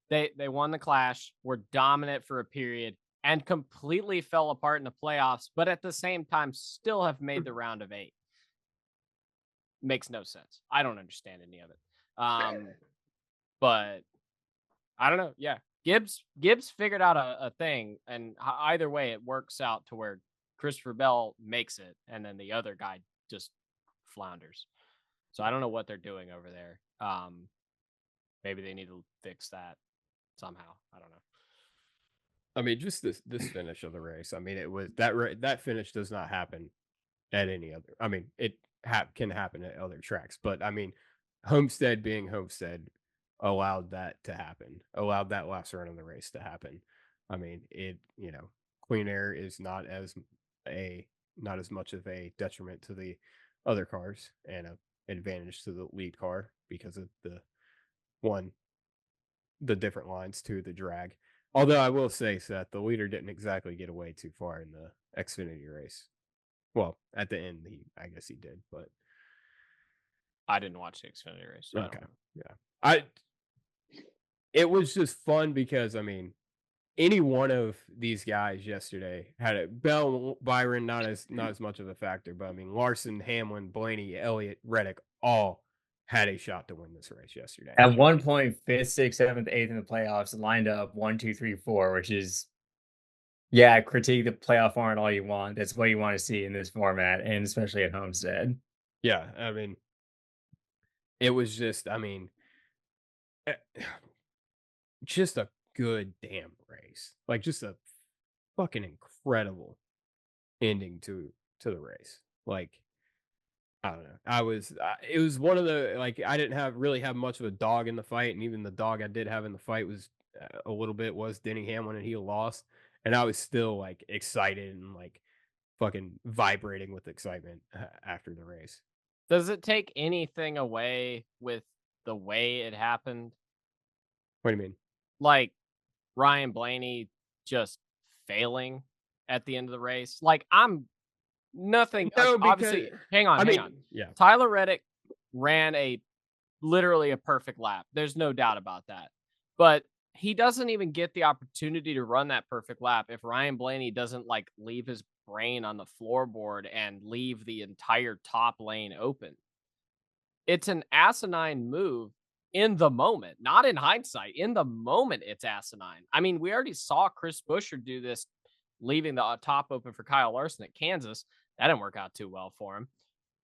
they won the Clash, were dominant for a period, and completely fell apart in the playoffs, but at the same time still have made the round of 8. Makes no sense. I don't understand any of it. But I don't know. Yeah. Gibbs figured out a thing, and either way, it works out to where Christopher Bell makes it, and then the other guy just flounders. So I don't know what they're doing over there. Maybe they need to fix that somehow. I don't know. I mean, just this finish of the race. I mean, it was that finish does not happen at any other. I mean, it can happen at other tracks, but I mean, Homestead being Homestead allowed that to happen. Allowed that last run of the race to happen. I mean, clean air is not as much of a detriment to the other cars and an advantage to the lead car because of the different lines to the drag. Although I will say, Seth, the leader didn't exactly get away too far in the Xfinity race. Well, at the end, I guess he did, but I didn't watch the Xfinity race. So okay, yeah, it was just fun because I mean, any one of these guys yesterday had a Bell, Byron, not as much of a factor, but I mean, Larson, Hamlin, Blaney, Elliott, Reddick, all had a shot to win this race yesterday. At one point, 5th, 6th, 7th, 8th in the playoffs, lined up 1, 2, 3, 4, which is, yeah, critique the playoff format all you want. That's what you want to see in this format, and especially at Homestead. Yeah, I mean, it was just, I mean, just a good damn race. Like, just a fucking incredible ending to the race. Like, I don't know. It was one of the, like, I didn't really have much of a dog in the fight, and even the dog I did have in the fight was a little bit was Denny Hamlin, and he lost, and I was still like excited and like fucking vibrating with excitement after the race. does it take anything away with the way it happened? What do you mean? Like Ryan Blaney just failing at the end of the race? Like I'm nothing. No, Obviously, hang on. Yeah. Tyler Reddick ran literally a perfect lap. There's no doubt about that. But he doesn't even get the opportunity to run that perfect lap if Ryan Blaney doesn't like leave his brain on the floorboard and leave the entire top lane open. It's an asinine move in the moment, not in hindsight. In the moment, it's asinine. I mean, we already saw Chris Buescher do this, leaving the top open for Kyle Larson at Kansas. That didn't work out too well for him.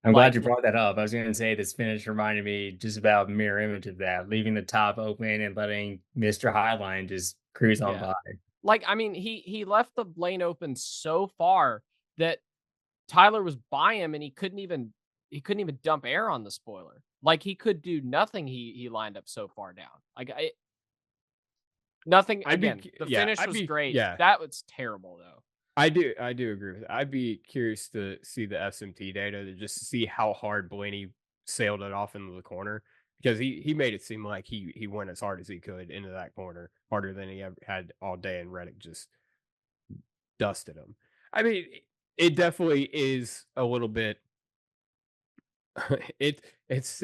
I'm glad you brought that up. I was going to say this finish reminded me just about mirror image of that, leaving the top open and letting Mr. Highline just cruise on by. Like, I mean, he left the lane open so far that Tyler was by him and he couldn't even dump air on the spoiler. Like he could do nothing. He lined up so far down. Like nothing. Again, the finish was great. Yeah, that was terrible though. I do agree with it. I'd be curious to see the SMT data to just see how hard Blaney sailed it off into the corner, because he made it seem like he went as hard as he could into that corner, harder than he ever had all day, and Reddick just dusted him. I mean, it definitely is a little bit. It's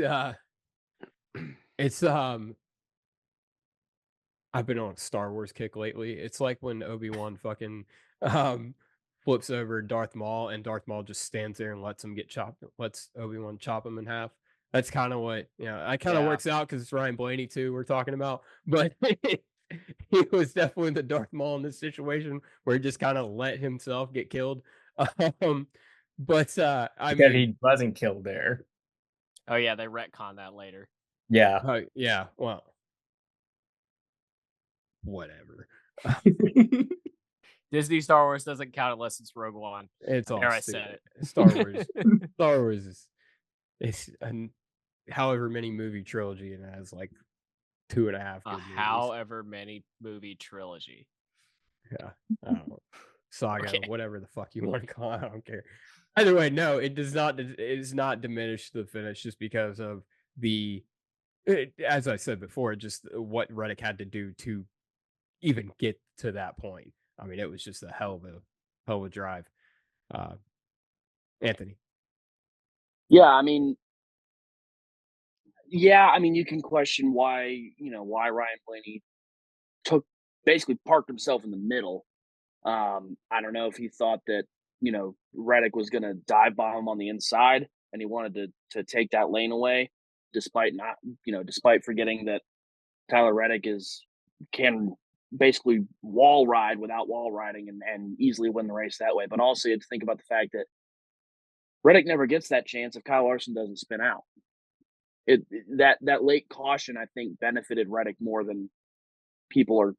I've been on a Star Wars kick lately. It's like when Obi-Wan fucking flips over Darth Maul, and Darth Maul just stands there and lets Obi-Wan chop him in half. That's kind of what, that kind of works out because it's Ryan Blaney too we're talking about. But he was definitely the Darth Maul in this situation where he just kind of let himself get killed. But I mean, he wasn't killed there. Oh yeah, they retcon that later. Yeah. Yeah. Well, whatever. Disney Star Wars doesn't count unless it's Rogue One. It's all I said it. Star Wars. Star Wars is however many movie trilogy, and it has like 2.5. However many movie trilogy. Yeah. I don't know. Saga, whatever the fuck you want to call it. I don't care. Either way, no, it does not. It is not diminish the finish just because of as I said before, just what Reddick had to do to even get to that point. I mean, it was just a hell of a drive. Anthony. Yeah, I mean, you can question why Ryan Blaney basically parked himself in the middle. I don't know if he thought that Reddick was going to dive bomb him on the inside, and he wanted to take that lane away, despite forgetting that Tyler Reddick can basically wall ride without wall riding and easily win the race that way. But also, you have to think about the fact that Reddick never gets that chance if Kyle Larson doesn't spin out. That late caution, I think, benefited Reddick more than people are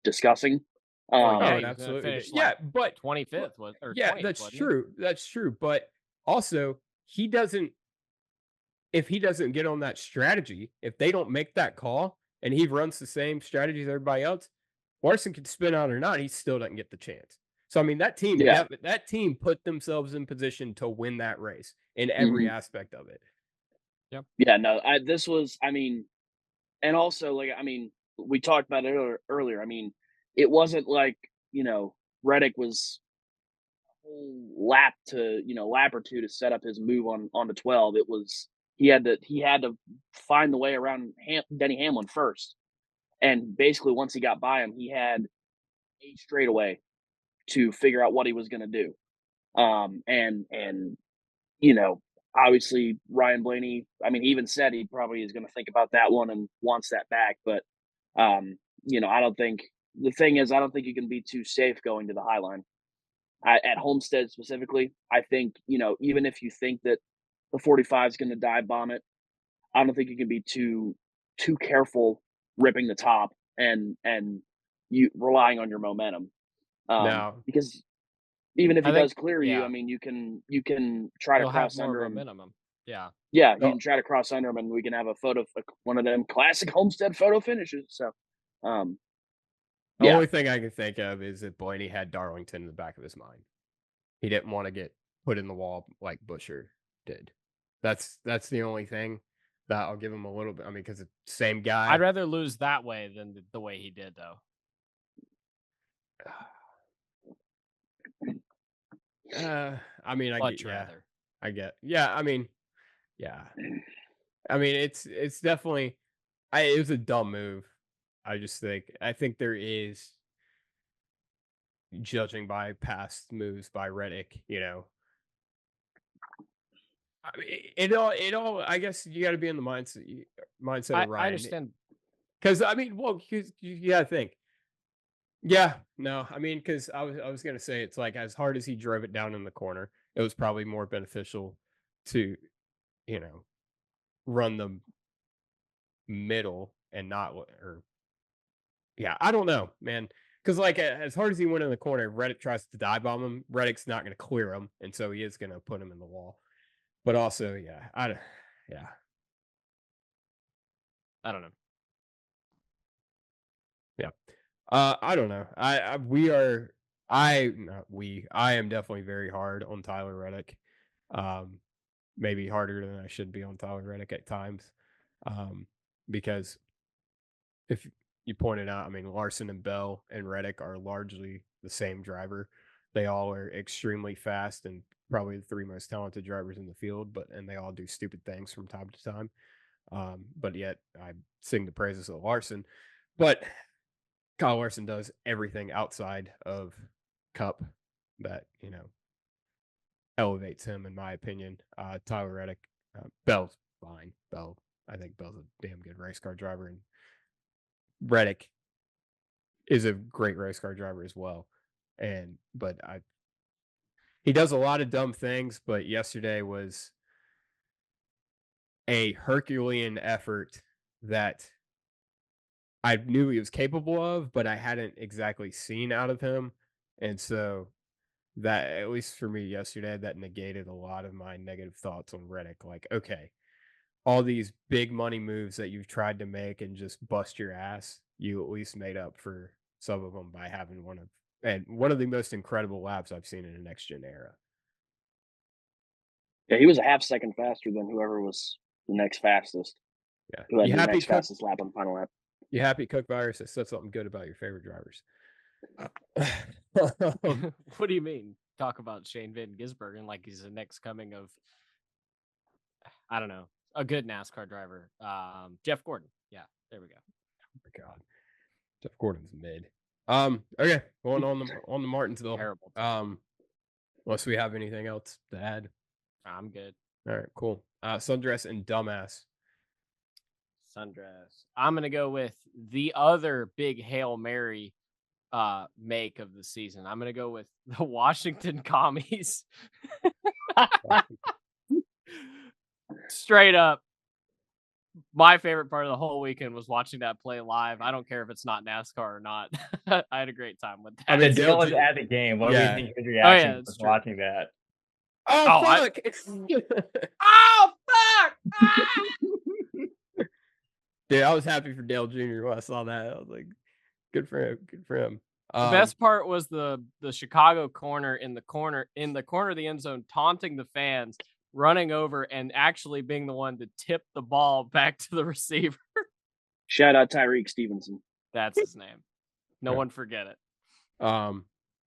discussing. Well, yeah, Oh, he it was gonna absolutely finish did. Yeah, like but 25th or yeah, 20th, that's wasn't he? true. That's true. But also, he doesn't. If he doesn't get on that strategy, if they don't make that call, and he runs the same strategy as everybody else, Larson can spin out or not. He still doesn't get the chance. So I mean, that team, Yeah. that team put themselves in position to win that race in every Mhm. aspect of it. Yeah, no, this was, and also, like, we talked about it earlier. It wasn't like, Reddick was a whole lap or two to set up his move on the 12. It was, he had to find the way around Denny Hamlin first. And basically, once he got by him, he had 8 straightaway to figure out what he was going to do. And you know, obviously Ryan Blaney, he even said he probably is going to think about that one and wants that back. But, I don't think the thing is, I don't think you can be too safe going to the High Line. At Homestead specifically, I think, even if you think that the 45 is going to dive bomb it, I don't think you can be too careful ripping the top and you relying on your momentum. Now, Because even if he I think, does clear you, yeah, you can try to he'll have cross more under of a him. minimum. Yeah. Yeah, you oh, can try to cross under him, and we can have a photo, one of them classic Homestead photo finishes. So, um, the yeah, only thing I can think of is that Blaney had Darlington in the back of his mind. He didn't want to get put in the wall like Busher did. That's the only thing that I'll give him a little bit. I mean, because it's the same I'd guy. rather lose that way than the way he did, though. I mean, I get, Much yeah, rather. I get, yeah. I mean, yeah. I mean, it's definitely, it was a dumb move. I think there is, judging by past moves by Reddick, I mean, it all. I guess you got to be in the mindset of I Ryan, understand. because I mean, well, 'cause you got to think. Yeah, no, I mean, because I was gonna say it's like as hard as he drove it down in the corner, it was probably more beneficial to you know run the middle and not or yeah, I don't know, man. Because like as hard as he went in the corner, Reddick tries to dive bomb him. Reddick's not going to clear him, and so he is going to put him in the wall. But also, yeah, yeah, I don't know. yeah. I don't know. We are. I not we. I am definitely very hard on Tyler Reddick. Um, maybe harder than I should be on Tyler Reddick at times. Um, because if you pointed out, I mean, Larson and Bell and Reddick are largely the same driver. They all are extremely fast and probably the 3 most talented drivers in the field, and they all do stupid things from time to time. But yet I sing the praises of Larson. But Kyle Larson does everything outside of Cup that, elevates him, in my opinion. Tyler Reddick, Bell's fine. I think Bell's a damn good race car driver, and Reddick is a great race car driver as well. But he does a lot of dumb things, but yesterday was a Herculean effort that I knew he was capable of, but I hadn't exactly seen out of him. And so that, at least for me yesterday, that negated a lot of my negative thoughts on Reddick. Like, okay, all these big money moves that you've tried to make and just bust your ass, you at least made up for some of them by having one of the most incredible laps I've seen in the next gen era. yeah, he was a half second faster than whoever was the next fastest, Yeah. who had the next fastest lap on the final lap. You happy Cook Virus has said something good about your favorite drivers? What do you mean? talk about Shane Van Gisbergen like he's the next coming of, I don't know, a good NASCAR driver. Jeff Gordon. Yeah, there we go. Oh my God, Jeff Gordon's mid. Okay, going on the Martinsville. Terrible. Unless we have anything else to add. I'm good. All right, cool. Sundress and Dumbass. Sundress. I'm gonna go with the other big Hail Mary make of the season. I'm gonna go with the Washington Commies. Straight up, my favorite part of the whole weekend was watching that play live. I don't care if it's not NASCAR or not. I had a great time with that. I mean, Dill was at the game. What do you think his reaction was watching that? Oh, fuck! Oh, fuck! Dude, I was happy for Dale Jr. when I saw that. I was like, good for him. Good for him. The best part was the Chicago corner in the corner of the end zone, taunting the fans, running over and actually being the one to tip the ball back to the receiver. Shout out Tyreek Stevenson. That's his name. No one forget it.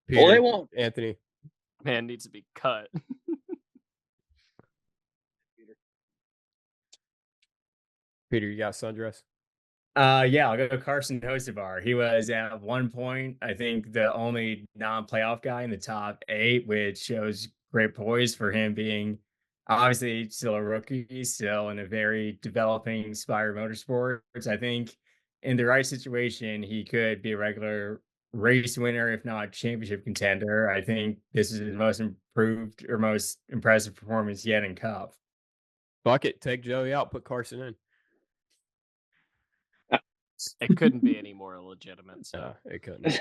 Peter, they won't. Anthony. Man needs to be cut. Peter, you got Sundress? Yeah, I'll go Carson Hocevar. He was at one point, I think, the only non-playoff guy in the top 8, which shows great poise for him being obviously still a rookie, still in a very developing Spire Motorsports. I think in the right situation, he could be a regular race winner, if not championship contender. I think this is his most improved or most impressive performance yet in Cup. Fuck it. Take Joey out. Put Carson in. It couldn't be any more legitimate. So it couldn't.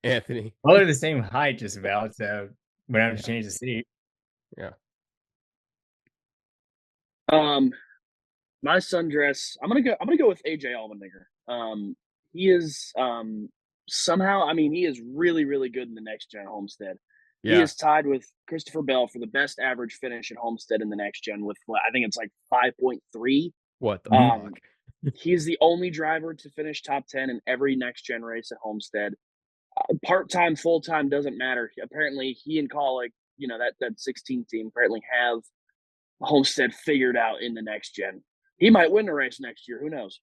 Anthony. Well, they're the same height just about, so we don't have to change the seat. Yeah. My Sundress. I'm gonna go with AJ Allmendinger. He is somehow. I mean, he is really, really good in the next gen Homestead. Yeah. He is tied with Christopher Bell for the best average finish at Homestead in the next gen with I think it's like 5.3. What the fuck? He's the only driver to finish top 10 in every next gen race at Homestead. Part-time, full-time, doesn't matter. Apparently, he and Collick, that 16 team apparently have Homestead figured out in the next gen. He might win the race next year. Who knows?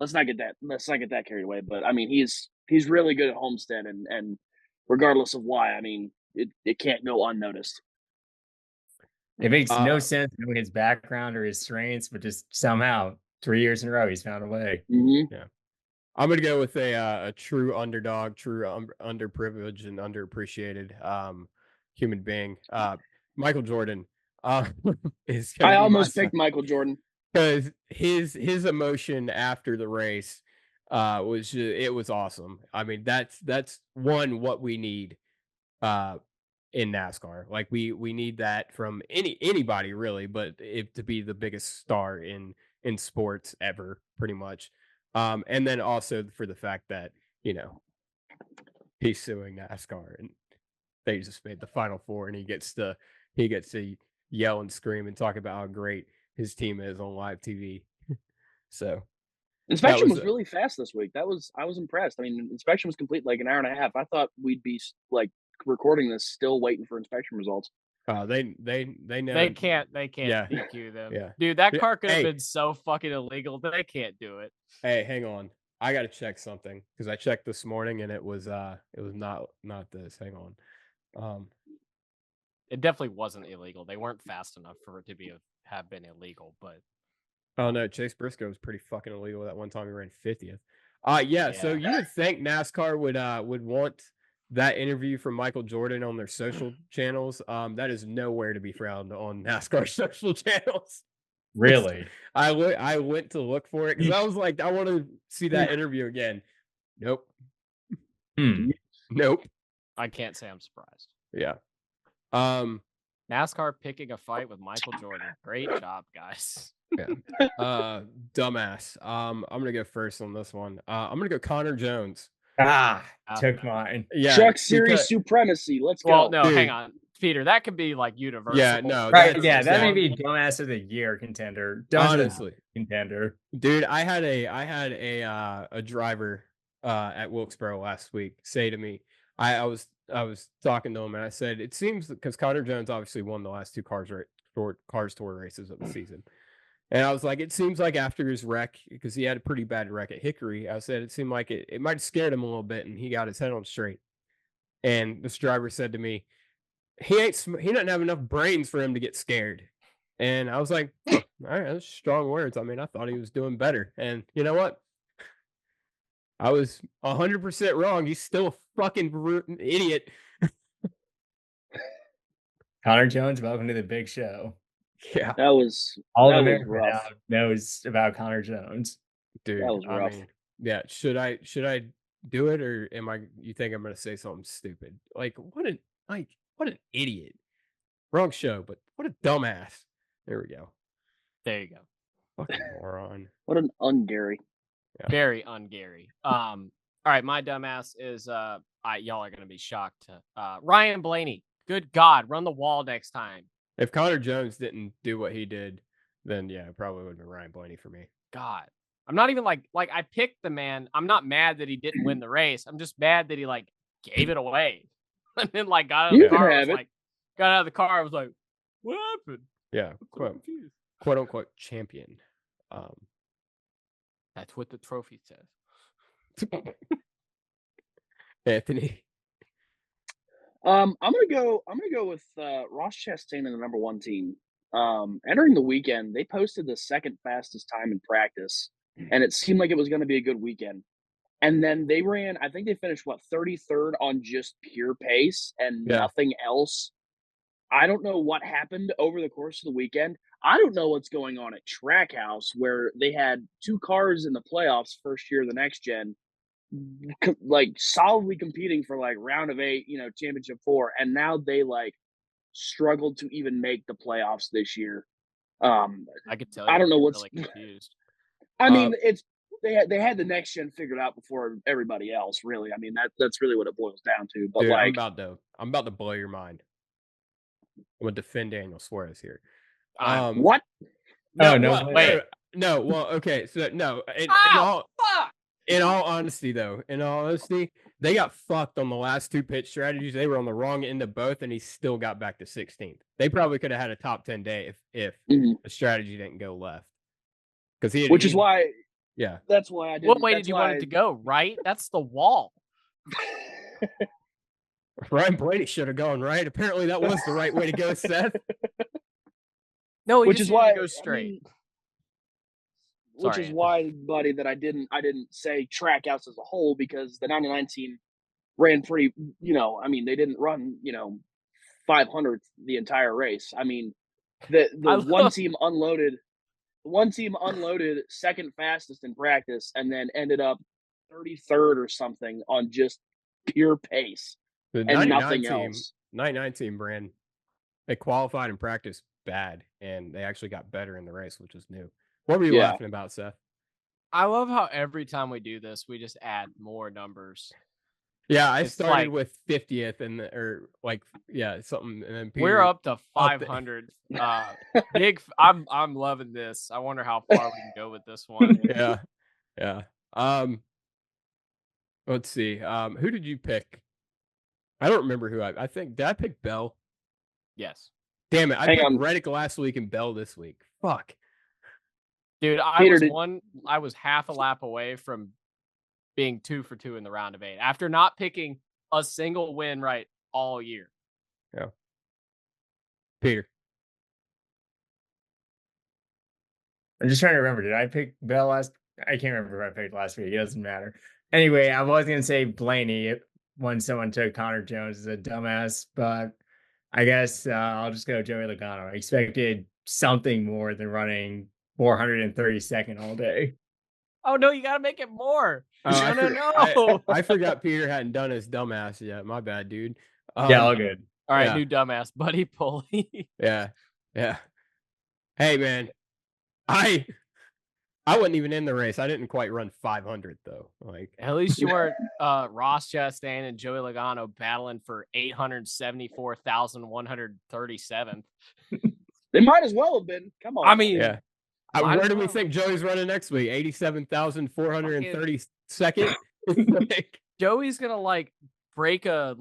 Let's not get that carried away. But I mean, he's really good at Homestead, and regardless of why, I mean, it can't go unnoticed. It makes no sense knowing his background or his strengths, but just somehow 3 years in a row he's found a way. Mm-hmm. Yeah, I'm gonna go with a true underdog, true underprivileged and underappreciated human being. Michael Jordan. I almost picked Michael Jordan because his emotion after the race was awesome. I mean, that's what we need in NASCAR. Like we need that from anybody really, but to be the biggest star in sports ever, pretty much. And then also for the fact that he's suing NASCAR and they just made the Final Four, and he gets to yell and scream and talk about how great his team is on live TV. So inspection was really fast this week. I was impressed. I mean, inspection was complete like an hour and a half. I thought we'd be like recording this still waiting for inspection results. They know they can't DQ them. Yeah. Dude, that car could have been so fucking illegal. They can't do it. Hey, hang on. I gotta check something because I checked this morning and it was not this. Hang on. It definitely wasn't illegal. They weren't fast enough for it to have been illegal, but oh no, Chase Briscoe was pretty fucking illegal that one time he ran 50th. Yeah, so you would think NASCAR would want that interview from Michael Jordan on their social channels. That is nowhere to be found on NASCAR social channels. Really? I went to look for it because I was like, I want to see that interview again. Nope. Nope. I can't say I'm surprised. Yeah. NASCAR picking a fight with Michael Jordan. Great job, guys. Yeah. Dumbass. I'm gonna go first on this one. I'm gonna go Connor Jones. Took mine. Yeah, Truck Series supremacy. Let's go. Well, no, hang on, Peter. That could be like universal. Yeah, no, right. Yeah, that may be dumbass of the year contender. Honestly, contender. Dude, I had a driver at Wilkesboro last week say to me, I was I was talking to him and I said, it seems because Connor Jones obviously won the last two Cars Tour races of the season. And I was like, it seems like after his wreck, because he had a pretty bad wreck at Hickory, I said it seemed like it might have scared him a little bit and he got his head on straight. And this driver said to me, he doesn't have enough brains for him to get scared. And I was like, huh, all right, that's strong words. I mean, I thought he was doing better. And you know what? I was 100% wrong. He's still a fucking idiot. Connor Jones, welcome to the big show. Yeah, That was All that of was America rough. now knows about Connor Jones. dude. That was I rough. mean, yeah. Should I do it, or am I? You think I'm gonna say something stupid? Like what an idiot. Wrong show, but what a dumbass. There we go. There you go. Fucking moron. What an un-Gary. Yeah. Very un-Gary. All right, my dumbass is y'all are gonna be shocked. Ryan Blaney. Good God, run the wall next time. If Connor Jones didn't do what he did, then yeah, it probably would have been Ryan Blaney for me. God. I'm not even like I picked the man. I'm not mad that he didn't win the race. I'm just mad that he like gave it away. And then like got out of the You can car. I have was it. like, got out of the car. I was like, what happened? Yeah, I'm so confused. quote unquote champion. That's what the trophy says. Anthony. I'm gonna go with Ross Chastain in the number 1 team. Entering the weekend, they posted the second fastest time in practice, and it seemed like it was going to be a good weekend. And then they ran, I think they finished 33rd on just pure pace and Yeah. nothing else. I don't know what happened over the course of the weekend. I don't know what's going on at Trackhouse, where they had 2 cars in the playoffs first year of the next gen, like solidly competing for like round of 8, championship 4, and now they like struggled to even make the playoffs this year. I could tell. I don't know you're what's really confused. I mean, it's they had the next gen figured out before everybody else. Really, I mean that's really what it boils down to. But Dude, like, I'm about to blow your mind. I'm gonna defend Daniel Suarez here. what? No, no, well, wait. no. Well, okay. So no. Fuck! In all honesty, they got fucked on the last 2 pit strategies. They were on the wrong end of both, and he still got back to 16th. They probably could have had a top 10 day if Mhm. the strategy didn't go left. Because Which is why. Yeah. That's why I did. What way did you want it to go? Right? That's the wall. Ryan Blaney should have gone right. Apparently, that was the right way to go, Seth. No, he Which just is needed why to go straight. Which Sorry, is Anthony. why, buddy, that I didn't say Trackhouse as a whole, because the 99 team ran pretty. I mean, they didn't run 500th the entire race. I mean, the one team unloaded. One team unloaded second fastest in practice, and then ended up 33rd or something on just pure pace The and nothing else. 99 team ran. They qualified in practice bad, and they actually got better in the race, which is new. What were you laughing about, Seth? I love how every time we do this, we just add more numbers. Yeah, I It's started like- with 50th something, and then We're Peter, up to 500. I'm loving this. I wonder how far we can go with this one. Yeah. Let's see. Who did you pick? I don't remember who I think. Did I pick Bell? Yes. Damn it! I Hang picked on. Reddick last week and Bell this week. Fuck. Dude, Peter, I was half a lap away from being 2 for 2 in the round of 8 after not picking a single win right all year. Yeah. Peter. I'm just trying to remember. Did I pick Bell last? I can't remember who I picked last week. It doesn't matter. Anyway, I was going to say Blaney when someone took Connor Jones as a dumbass, but I guess I'll just go Joey Logano. I expected something more than running 432nd all day. Oh, no, you got to make it more. Oh, No. I forgot Peter hadn't done his dumbass yet. My bad, dude. Yeah, all good. All right, Yeah. new dumbass, Buddy Pulley. Yeah. Hey, man, I wasn't even in the race. I didn't quite run 500 though. Like, At least you weren't Ross Chastain and Joey Logano battling for 874,137th. They might as well have been. Come on. I mean, yeah. Might Where as do we well. think Joey's running next week? 87,432nd. Joey's gonna like break a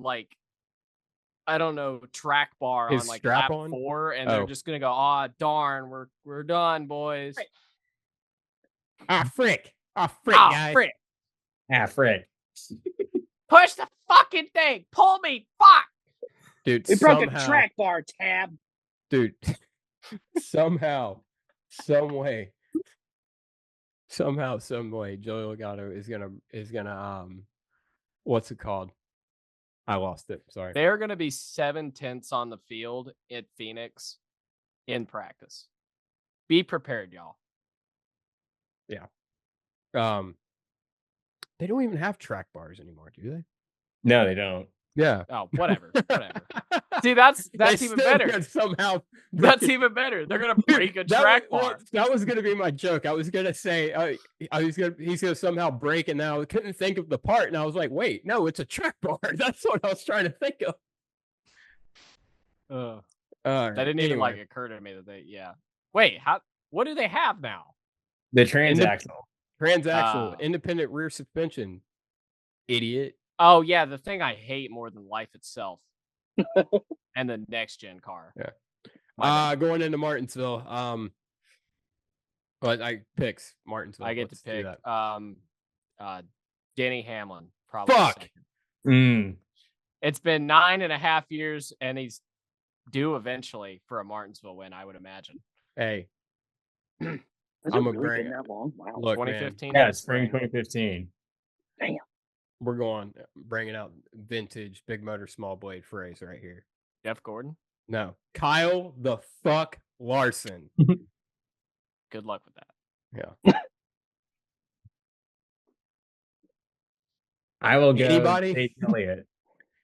I don't know, track bar His on like strap lap on? 4, and they're Oh. just gonna go, "Ah, darn, we're done, boys." Right. Ah, frick, Ah, guys. frick! Fred. Push the fucking thing! Pull me! Fuck! Dude, We broke a somehow, track bar tab. dude, somehow, some way, Joey Logano is gonna what's it called? I lost it. Sorry. They're gonna be 7/10 on the field at Phoenix in practice. Be prepared, y'all. They don't even have track bars anymore, do they? No, they don't. Yeah. Oh, whatever. See, that's They even still better. could somehow. That's even better. They're gonna break a track bar. That was gonna be my joke. I was gonna say he's gonna somehow break, and now I couldn't think of the part, and I was like, wait, no, it's a track bar. That's what I was trying to think of. That didn't even like occur to me that they. Yeah. Wait, what do they have now? The transaxle. Transaxle, independent rear suspension. Idiot. Oh yeah, the thing I hate more than life itself, and the next gen car. Yeah. Going into Martinsville. But I picks Martinsville. I get Let's to pick. do that. Danny Hamlin. Probably. Fuck. It's been 9.5 years, and he's due eventually for a Martinsville win, I would imagine. Hey. Has I'm it a really brain. been that long? Wow. Look, 2015. Yeah, spring 2015. Damn. We're bringing out vintage big motor small blade phrase right here. Jeff Gordon. No, Kyle the fuck Larson. Good luck with that. Yeah. I will go. Anybody? Chase Elliott.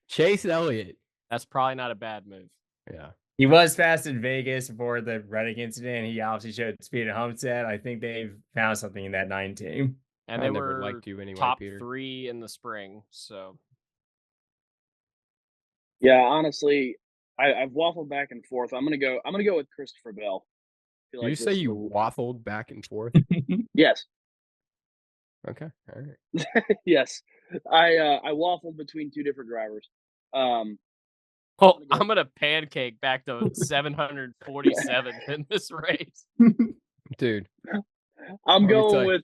Chase Elliott. That's probably not a bad move. Yeah. He was fast in Vegas before the Reddick incident. He obviously showed speed at Homestead. I think they've found something in that 9 team. And I they never were liked you anyway, top Peter. 3 in the spring. So Yeah, honestly, I've waffled back and forth. I'm gonna go with Christopher Bell. Did you say you waffled back and forth? Yes. Okay. All right. Yes. I waffled between 2 different drivers. well, I'm gonna pancake back to 747 in this race. Dude. I'm going with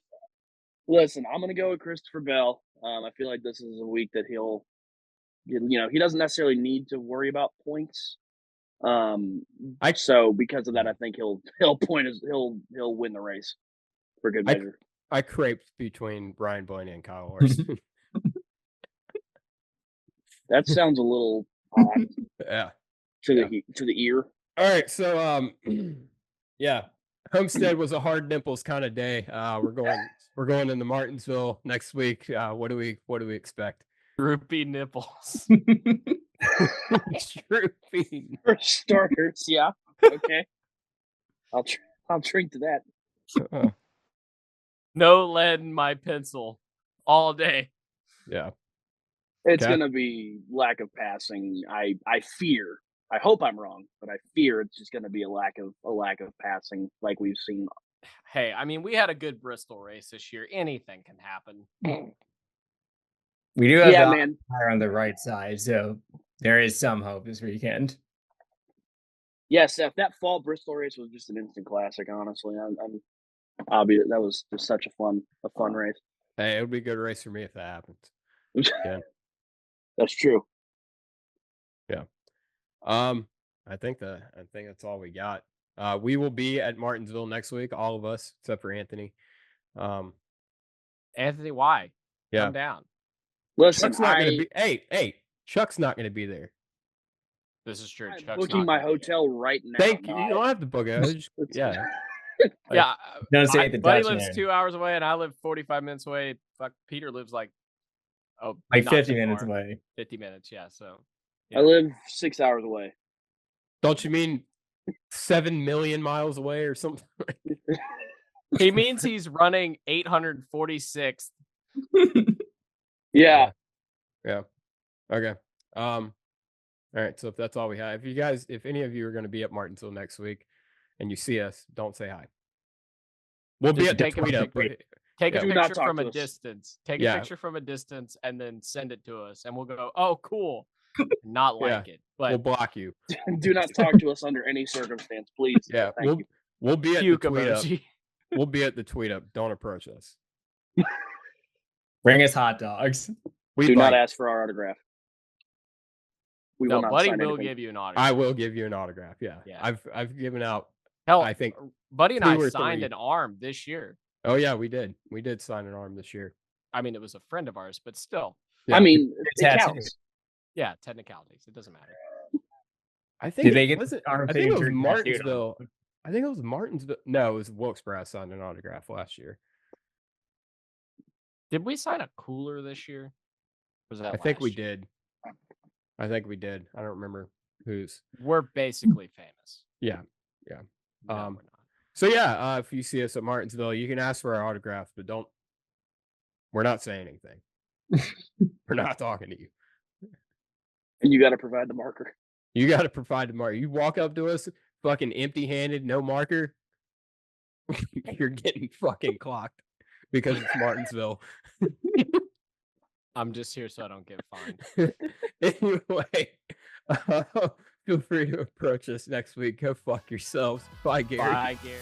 listen, I'm gonna go with Christopher Bell. I feel like this is a week that he doesn't necessarily need to worry about points. So because of that, I think he'll win the race for good measure. I craped between Brian Blaney and Kyle Larson. That sounds a little odd. Yeah. To the ear. All right, so yeah. Homestead was a hard nipples kind of day. We're going into Martinsville next week. What do we expect? Droopy nipples. Droopy. For starters, yeah. Okay. I'll drink to that. No lead in my pencil all day. Yeah. It's gonna be lack of passing. I fear. I hope I'm wrong, but I fear it's just gonna be a lack of passing like we've seen. Hey, I mean, we had a good Bristol race this year. Anything can happen. We do have the tire on the right side, so there is some hope this weekend. Yes, if that fall Bristol race was just an instant classic, honestly, that was just such a fun race. Hey, it would be a good race for me if that happens. Yeah. That's true. Yeah. I think that's all we got. We will be at Martinsville next week, all of us except for Anthony. Anthony, why? Yeah. Come down. Listen, Chuck's not gonna be. Hey, Chuck's not gonna be there. This is true. I'm booking my hotel right now. Thank you. You don't have to book it. Yeah. Yeah. Don't say the buddy Dutch lives man. 2 hours away, and I live 45 minutes away. Fuck, Peter lives like 50 minutes away. 50 minutes, yeah. So I live 6 hours away. Don't you mean 7 million miles away or something? he means he's running 846th. Yeah. Yeah. Okay. All right. So if that's all we have, if any of you are going to be at Martinsville next week and you see us, don't say hi. We'll be at the tweet up. Take a Do not picture talk from to a us. distance. Take a picture from a distance and then send it to us, and we'll go, "Oh, cool! not like it. We'll But block you. Do not talk to us under any circumstance, please. Yeah, Thank you. we'll be at the puke tweet up. emoji. We'll be at the tweet up. Don't approach us. Bring us hot dogs. We Do not bite. ask for our autograph. We will No, not Buddy sign will anything. give you an autograph. I will give you an autograph. Yeah. Yeah. I've given out. Hell, I think Buddy and 2 I or signed 3. an arm this year. Oh yeah, we did. We did sign an arm this year. I mean, it was a friend of ours, but still. Yeah. I mean, it Tattoo. counts. Yeah, technicalities. It doesn't matter. I think Did they it get was the arm I think it was signature tattooed on Oh, Martinsville. I think it was Martinsville. No, it was Wilkes-Barre signed an autograph last year. Did we sign a cooler this year? Was that I think last we year? did. I think we did. I don't remember whose. We're basically famous. Yeah. No, Um, we're not. So yeah, if you see us at Martinsville, you can ask for our autograph, but don't. We're not saying anything. We're not talking to you. And you got to provide the marker. You got to provide the marker. You walk up to us, fucking empty-handed, no marker. You're getting fucking clocked because it's Martinsville. I'm just here so I don't get fined. Anyway, feel free to approach us next week. Go fuck yourselves. Bye, Gary. Bye, Gary.